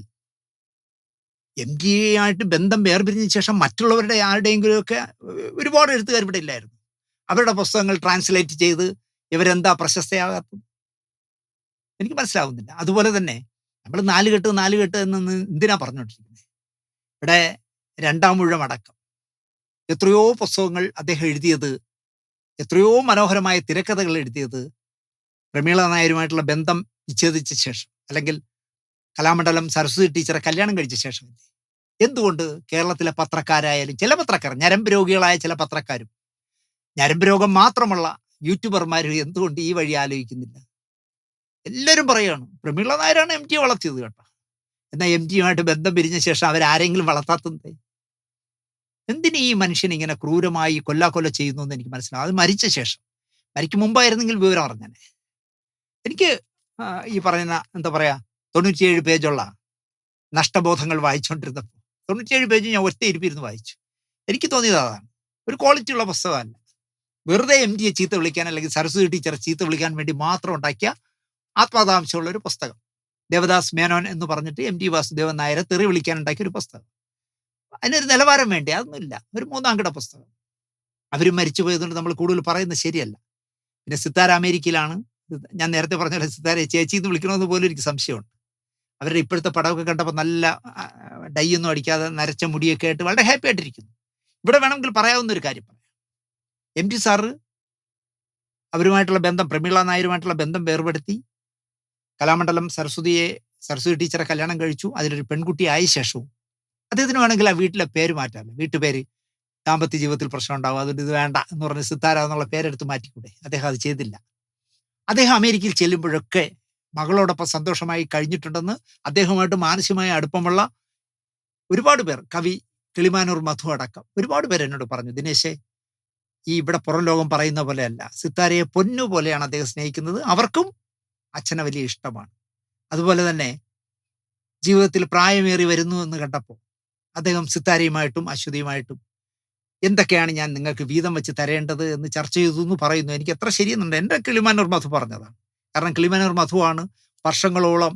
MTയായിട്ട് ബന്ധം വേർപിരിഞ്ഞ ശേഷം മറ്റുള്ളവരുടെ ആരുടെയെങ്കിലുമൊക്കെ ഒരുപാട് എഴുത്തുകാർ ഇവിടെ ഇല്ലായിരുന്നു. അവരുടെ പുസ്തകങ്ങൾ ട്രാൻസ്ലേറ്റ് ചെയ്ത് ഇവരെന്താ പ്രശസ്തയാകാത്തത്? എനിക്ക് മനസ്സിലാവുന്നില്ല. അതുപോലെ തന്നെ നമ്മൾ നാലുകെട്ട് എന്ന് എന്തിനാ പറഞ്ഞുകൊണ്ടിരിക്കുന്നത്? ഇവിടെ 2-ാം ഊഴം അടക്കം എത്രയോ പുസ്തകങ്ങൾ അദ്ദേഹം എഴുതിയത്, എത്രയോ മനോഹരമായ തിരക്കഥകൾ എഴുതിയത് പ്രമീള നായരുമായിട്ടുള്ള ബന്ധം വിച്ഛേദിച്ച ശേഷം, അല്ലെങ്കിൽ കലാമണ്ഡലം സരസ്വതി ടീച്ചറെ കല്യാണം കഴിച്ച ശേഷം. എന്തുകൊണ്ട് കേരളത്തിലെ പത്രക്കാരായാലും ചില പത്രക്കാർ, ഞരമ്പ് രോഗികളായ ചില പത്രക്കാരും ഞരമ്പ് രോഗം മാത്രമുള്ള യൂട്യൂബർമാരും എന്തുകൊണ്ട് ഈ വഴി ആലോചിക്കുന്നില്ല? എല്ലാവരും പറയുകയാണ് പ്രമീള നായരാണ് MTയെ വളർത്തിയത് കേട്ടോ. എന്നാൽ MTയുമായിട്ട് ബന്ധം പിരിഞ്ഞ ശേഷം അവരാരെങ്കിലും വളർത്താത്തത്? എന്തിന് ഈ മനുഷ്യൻ ഇങ്ങനെ ക്രൂരമായി കൊല്ലാക്കൊല്ല ചെയ്യുന്നു എന്ന് എനിക്ക് മനസ്സിലാവും. അത് മരിച്ച ശേഷം, മരിക്കും മുമ്പായിരുന്നെങ്കിൽ വിവരം അറിഞ്ഞാനെ. എനിക്ക് ഈ പറയുന്ന എന്താ പറയാ 97 പേജുള്ള നഷ്ടബോധങ്ങൾ വായിച്ചുകൊണ്ടിരുന്നപ്പോൾ 97 പേജ് ഞാൻ ഒറ്റ ഇരുപ്പിരുന്ന് വായിച്ചു. എനിക്ക് തോന്നിയത് അതാണ്, ഒരു ക്വാളിറ്റി ഉള്ള പുസ്തകമല്ല. വെറുതെ MTയെ ചീത്ത വിളിക്കാൻ, അല്ലെങ്കിൽ സരസ്വതി ടീച്ചറെ ചീത്ത വിളിക്കാൻ വേണ്ടി മാത്രം ഉണ്ടാക്കിയ ആത്മകഥാംശമുള്ള ഒരു പുസ്തകം. ദേവദാസ് മേനോൻ എന്ന് പറഞ്ഞിട്ട് MT വാസുദേവൻ നായരെ തെറി വിളിക്കാൻ ഉണ്ടാക്കിയ ഒരു പുസ്തകം. അതിനൊരു നിലവാരം വേണ്ടേ? അതൊന്നുമില്ല. ഒരു 3-ാം കിട പുസ്തകം. അവരും മരിച്ചു പോയതുകൊണ്ട് നമ്മൾ കൂടുതൽ പറയുന്നത് ശരിയല്ല. പിന്നെ സിത്താര അമേരിക്കയിലാണ്. ഞാൻ നേരത്തെ പറഞ്ഞ പോലെ സിത്താരെ ചേച്ചി എന്ന് വിളിക്കണമെന്ന് പോലും എനിക്ക് സംശയമുണ്ട്. അവരുടെ ഇപ്പോഴത്തെ പടമൊക്കെ കണ്ടപ്പോൾ നല്ല ഡൈയൊന്നും അടിക്കാതെ നരച്ച മുടിയൊക്കെ ആയിട്ട് വളരെ ഹാപ്പി ആയിട്ടിരിക്കുന്നു. ഇവിടെ വേണമെങ്കിൽ പറയാവുന്ന ഒരു കാര്യം പറയാം. MT സാറ് അവരുമായിട്ടുള്ള ബന്ധം, പ്രമീള നായരുമായിട്ടുള്ള ബന്ധം വേർപെടുത്തി കലാമണ്ഡലം സരസ്വതി ടീച്ചറെ കല്യാണം കഴിച്ചു. അതിലൊരു പെൺകുട്ടി ആയ ശേഷവും അദ്ദേഹത്തിന് വേണമെങ്കിൽ ആ വീട്ടിലെ പേര് മാറ്റാമല്ലോ. വീട്ടുപേര് ദാമ്പത്യ ജീവിതത്തിൽ പ്രശ്നം ഉണ്ടാവും, അതുകൊണ്ട് ഇത് വേണ്ട എന്ന് പറഞ്ഞ് സിത്താര എന്നുള്ള പേരെടുത്ത് മാറ്റിക്കൂടെ? അദ്ദേഹം അത് ചെയ്തില്ല. അദ്ദേഹം അമേരിക്കയിൽ ചെല്ലുമ്പോഴൊക്കെ മകളോടൊപ്പം സന്തോഷമായി കഴിഞ്ഞിട്ടുണ്ടെന്ന് അദ്ദേഹവുമായിട്ട് മാനസികമായ അടുപ്പമുള്ള ഒരുപാട് പേർ, കവി കിളിമാനൂർ മധു അടക്കം ഒരുപാട് പേർ എന്നോട് പറഞ്ഞു, ദിനേശേ, ഈ ഇവിടെ പുറം ലോകം പറയുന്ന പോലെയല്ല, സിത്താരയെ പൊന്നു പോലെയാണ് അദ്ദേഹം സ്നേഹിക്കുന്നത്, അവർക്കും അച്ഛനെ വലിയ ഇഷ്ടമാണ്. അതുപോലെ തന്നെ ജീവിതത്തിൽ പ്രായമേറി വരുന്നു എന്ന് കണ്ടപ്പോൾ അദ്ദേഹം സിത്താരയുമായിട്ടും അശ്വതിയുമായിട്ടും എന്തൊക്കെയാണ് ഞാൻ നിങ്ങൾക്ക് വീതം വെച്ച് തരേണ്ടത് എന്ന് ചർച്ച ചെയ്തു എന്ന് പറയുന്നു. എനിക്ക് എത്ര ശരിയെന്നുണ്ട്. എൻ്റെ കിളിമാനൂർ മധു പറഞ്ഞതാണ്. കാരണം കിളിമാനൂർ മധുവാണ് വർഷങ്ങളോളം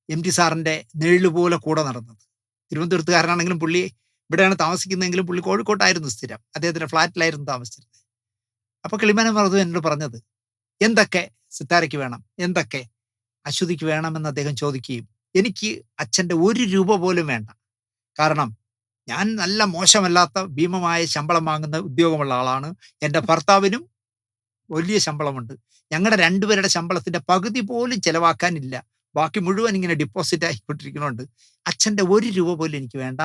MT സാറിൻ്റെ നിഴലുപോലെ കൂടെ നടന്നത്. തിരുവനന്തപുരത്തുകാരനാണെങ്കിലും പുള്ളി ഇവിടെയാണ് താമസിക്കുന്നതെങ്കിലും പുള്ളി കോഴിക്കോട്ടായിരുന്നു സ്ഥിരം. അദ്ദേഹത്തിൻ്റെ ഫ്ലാറ്റിലായിരുന്നു താമസിച്ചിരുന്നത്. അപ്പോൾ കിളിമാനൂർ മധു എന്നോട് പറഞ്ഞത്, എന്തൊക്കെ സിത്താരയ്ക്ക് വേണം, എന്തൊക്കെ അശ്വതിക്ക് വേണമെന്ന് അദ്ദേഹം ചോദിക്കുകയും, എനിക്ക് അച്ഛൻ്റെ 1 രൂപ പോലും വേണ്ട, കാരണം ഞാൻ നല്ല മോശമല്ലാത്ത ഭീമമായ ശമ്പളം വാങ്ങുന്ന ഉദ്യോഗമുള്ള ആളാണ്, എൻ്റെ ഭർത്താവിനും വലിയ ശമ്പളമുണ്ട്, ഞങ്ങളുടെ 2 പേരുടെ ശമ്പളത്തിൻ്റെ പകുതി പോലും ചെലവാക്കാനില്ല, ബാക്കി മുഴുവൻ ഇങ്ങനെ ഡിപ്പോസിറ്റ് ആയിക്കൊണ്ടിരിക്കുന്നുണ്ട്, അച്ഛൻ്റെ 1 രൂപ പോലും എനിക്ക് വേണ്ട,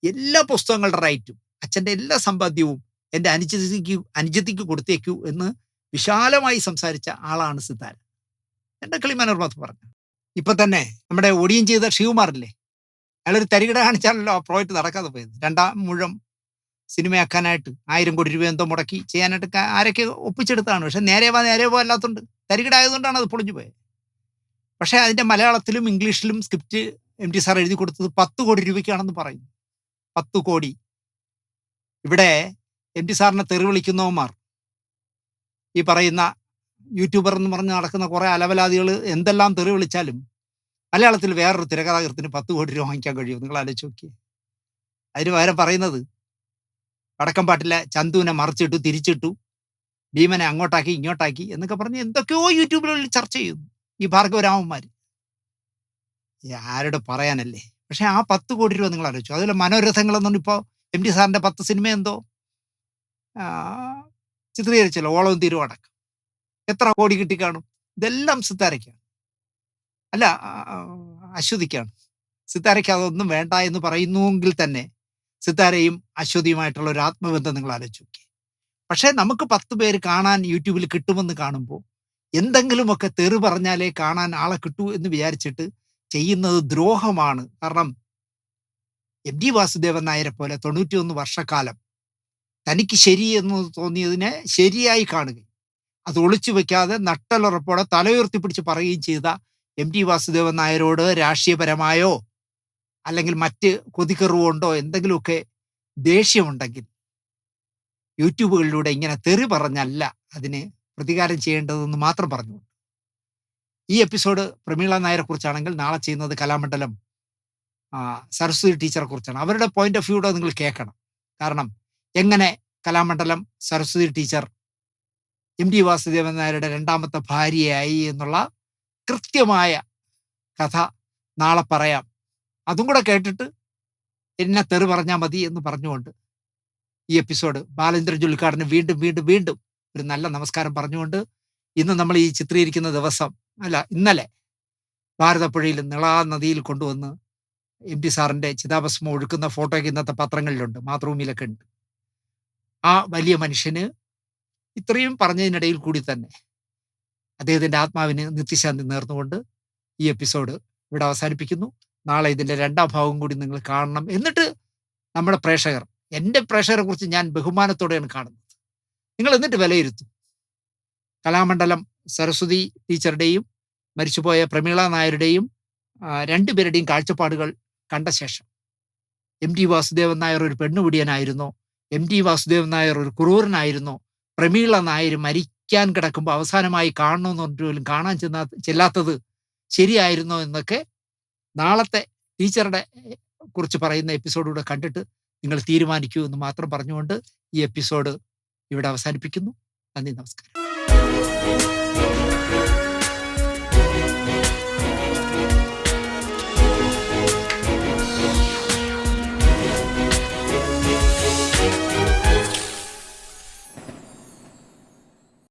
എല്ലാ പുസ്തകങ്ങളുടെ റൈറ്റും അച്ഛൻ്റെ എല്ലാ സമ്പാദ്യവും എൻ്റെ അനുജത്തിക്ക് കൊടുത്തേക്കൂ എന്ന് വിശാലമായി സംസാരിച്ച ആളാണ് സിത്താര. എൻ്റെ കിളിമാനൂർ മധു പറഞ്ഞു. ഇപ്പൊ തന്നെ നമ്മുടെ ഒടിയൻ ചെയ്ത ശിവകുമാറില്ലേ, അയാളൊരു തരികിട കാണിച്ചാണല്ലോ ആ പ്രോജക്റ്റ് നടക്കാതെ പോയത്. രണ്ടാം മുഴം സിനിമയാക്കാനായിട്ട് 1000 കോടി രൂപ എന്തോ മുടക്കി ചെയ്യാനായിട്ട് ആരൊക്കെ ഒപ്പിച്ചെടുത്താണ്. പക്ഷെ നേരെ നേരെ അല്ലാത്തതുകൊണ്ട് തരികിട ആയതുകൊണ്ടാണ് അത് പൊളിഞ്ഞു പോയത്. പക്ഷേ അതിന്റെ മലയാളത്തിലും ഇംഗ്ലീഷിലും സ്ക്രിപ്റ്റ് എം.ടി. സാർ എഴുതി കൊടുത്തത് 10 കോടി രൂപയ്ക്കാണെന്ന് പറയുന്നു. 10 കോടി. ഇവിടെ എം.ടി. സാറിനെ തെറി വിളിക്കുന്നവന്മാർ, ഈ പറയുന്ന യൂട്യൂബർ എന്ന് പറഞ്ഞ് നടക്കുന്ന കുറെ അലവലാദികൾ എന്തെല്ലാം തെറി വിളിച്ചാലും മലയാളത്തിൽ വേറൊരു തിരക്കഥാകൃത്തിന് 10 കോടി രൂപ വാങ്ങിക്കാൻ കഴിയും. നിങ്ങൾ ആലോചിച്ച് നോക്കിയേ. അതിന് പകരം പറയുന്നത് വടക്കം പാട്ടിലെ ചന്തുവിനെ മറിച്ചിട്ടു, തിരിച്ചിട്ടു, ഭീമനെ അങ്ങോട്ടാക്കി ഇങ്ങോട്ടാക്കി എന്നൊക്കെ പറഞ്ഞ് എന്തൊക്കെയോ യൂട്യൂബിൽ ചർച്ച ചെയ്യുന്നു ഈ ഭാർഗവരാമന്മാർ. ആരോട് പറയാനല്ലേ. പക്ഷെ ആ 10 കോടി രൂപ നിങ്ങൾ ആലോചിച്ചു. അതുപോലെ മനോരഥങ്ങളെന്നു ഇപ്പോൾ എം.ടി. സാറിന്റെ 10 സിനിമ എന്തോ ചിത്രീകരിച്ചല്ലോ, ഓളവും തീരുവടക്കം. എത്ര കോടി കിട്ടിക്കാണും? ഇതെല്ലാം സിത്താരയ്ക്കാണ്, അല്ല അശ്വതിക്കാണ്. സിത്താരയ്ക്ക് അതൊന്നും വേണ്ട എന്ന് പറയുന്നുവെങ്കിൽ തന്നെ സിത്താരയും അശ്വതിയുമായിട്ടുള്ള ഒരു ആത്മബന്ധം നിങ്ങൾ ആലോചിച്ച് നോക്കി. പക്ഷേ നമുക്ക് 10 പേര് കാണാൻ യൂട്യൂബിൽ കിട്ടുമെന്ന് കാണുമ്പോൾ എന്തെങ്കിലുമൊക്കെ തെറി പറഞ്ഞാലേ കാണാൻ ആളെ കിട്ടൂ എന്ന് വിചാരിച്ചിട്ട് ചെയ്യുന്നത് ദ്രോഹമാണ്. കാരണം എം.ടി. വാസുദേവൻ നായരെ പോലെ 91 വർഷക്കാലം തനിക്ക് ശരിയെന്ന് തോന്നിയതിനെ ശരിയായി കാണുകയും അത് ഒളിച്ചു വെക്കാതെ നട്ടലുറപ്പോടെ തലയുയർത്തിപ്പിടിച്ച് പറയുകയും ചെയ്ത എം.ടി. വാസുദേവൻ നായരോട് രാഷ്ട്രീയപരമായോ അല്ലെങ്കിൽ മറ്റ് കൊതിക്കെറുകൊണ്ടോ എന്തെങ്കിലുമൊക്കെ ദേഷ്യമുണ്ടെങ്കിൽ യൂട്യൂബുകളിലൂടെ ഇങ്ങനെ തെറി പറഞ്ഞല്ല അതിന് പ്രതികാരം ചെയ്യേണ്ടതെന്ന് മാത്രം പറഞ്ഞുകൊണ്ട് ഈ എപ്പിസോഡ് പ്രമീള നായരെ കുറിച്ചാണെങ്കിൽ നാളെ ചെയ്യുന്നത് കലാമണ്ഡലം സരസ്വതി ടീച്ചറെ കുറിച്ചാണ്. അവരുടെ പോയിന്റ് ഓഫ് വ്യൂടെ നിങ്ങൾ കേൾക്കണം. കാരണം എങ്ങനെ കലാമണ്ഡലം സരസ്വതി ടീച്ചർ എം.ടി. വാസുദേവൻ നായരുടെ രണ്ടാമത്തെ ഭാര്യയായി എന്നുള്ള കൃത്യമായ കഥ നാളെ പറയാം. അതും കൂടെ കേട്ടിട്ട് എന്നെ തെറി പറഞ്ഞാൽ മതി എന്ന് പറഞ്ഞുകൊണ്ട് ഈ എപ്പിസോഡ് ബാലേന്ദ്രൻ ജുൽക്കാടിന് വീണ്ടും വീണ്ടും വീണ്ടും ഒരു നല്ല നമസ്കാരം പറഞ്ഞുകൊണ്ട് ഇന്ന് നമ്മൾ ഈ ചിത്രീകരിക്കുന്ന ദിവസം ഇന്നലെ ഭാരതപ്പുഴയിൽ നിളാ നദിയിൽ കൊണ്ടുവന്ന് എം.ടി. സാറിന്റെ ചിതാഭസ്മം ഒഴുക്കുന്ന ഫോട്ടോയ്ക്ക് ഇന്നത്തെ പത്രങ്ങളിലുണ്ട്, മാതൃഭൂമിയിലൊക്കെ ഉണ്ട്. ആ വലിയ മനുഷ്യന് ഇത്രയും പറഞ്ഞതിനിടയിൽ കൂടി തന്നെ അദ്ദേഹത്തിന്റെ ആത്മാവിന് നിത്യശാന്തി നേർന്നുകൊണ്ട് ഈ എപ്പിസോഡ് ഇവിടെ അവസാനിപ്പിക്കുന്നു. നാളെ ഇതിന്റെ രണ്ടാം ഭാഗം കൂടി നിങ്ങൾ കാണണം. എന്നിട്ട് നമ്മുടെ പ്രേക്ഷകർ, എൻ്റെ പ്രേക്ഷകരെ കുറിച്ച് ഞാൻ ബഹുമാനത്തോടെയാണ് കാണുന്നത്. നിങ്ങൾ എന്നിട്ട് വിലയിരുത്തും. കലാമണ്ഡലം സരസ്വതി ടീച്ചറുടെയും മരിച്ചുപോയ പ്രമീള നായരുടെയും രണ്ടുപേരുടെയും കാഴ്ചപ്പാടുകൾ കണ്ട ശേഷം എം.ടി. വാസുദേവൻ നായർ ഒരു പെണ്ണുപിടിയനായിരുന്നോ, എം.ടി. വാസുദേവൻ നായർ ഒരു ക്രൂരനായിരുന്നോ, പ്രമീള നായർ മരിക്കാൻ കിടക്കുമ്പോൾ അവസാനമായി കാണണമെന്ന് പറഞ്ഞിട്ട് പോലും കാണാൻ ചെല്ലാത്തത് ശരിയായിരുന്നോ എന്നൊക്കെ നാളത്തെ ടീച്ചറുടെ കുറിച്ച് പറയുന്ന എപ്പിസോഡൂടെ കണ്ടിട്ട് നിങ്ങൾ തീരുമാനിക്കൂ എന്ന് മാത്രം പറഞ്ഞുകൊണ്ട് ഈ എപ്പിസോഡ് ഇവിടെ അവസാനിപ്പിക്കുന്നു. നന്ദി, നമസ്കാരം.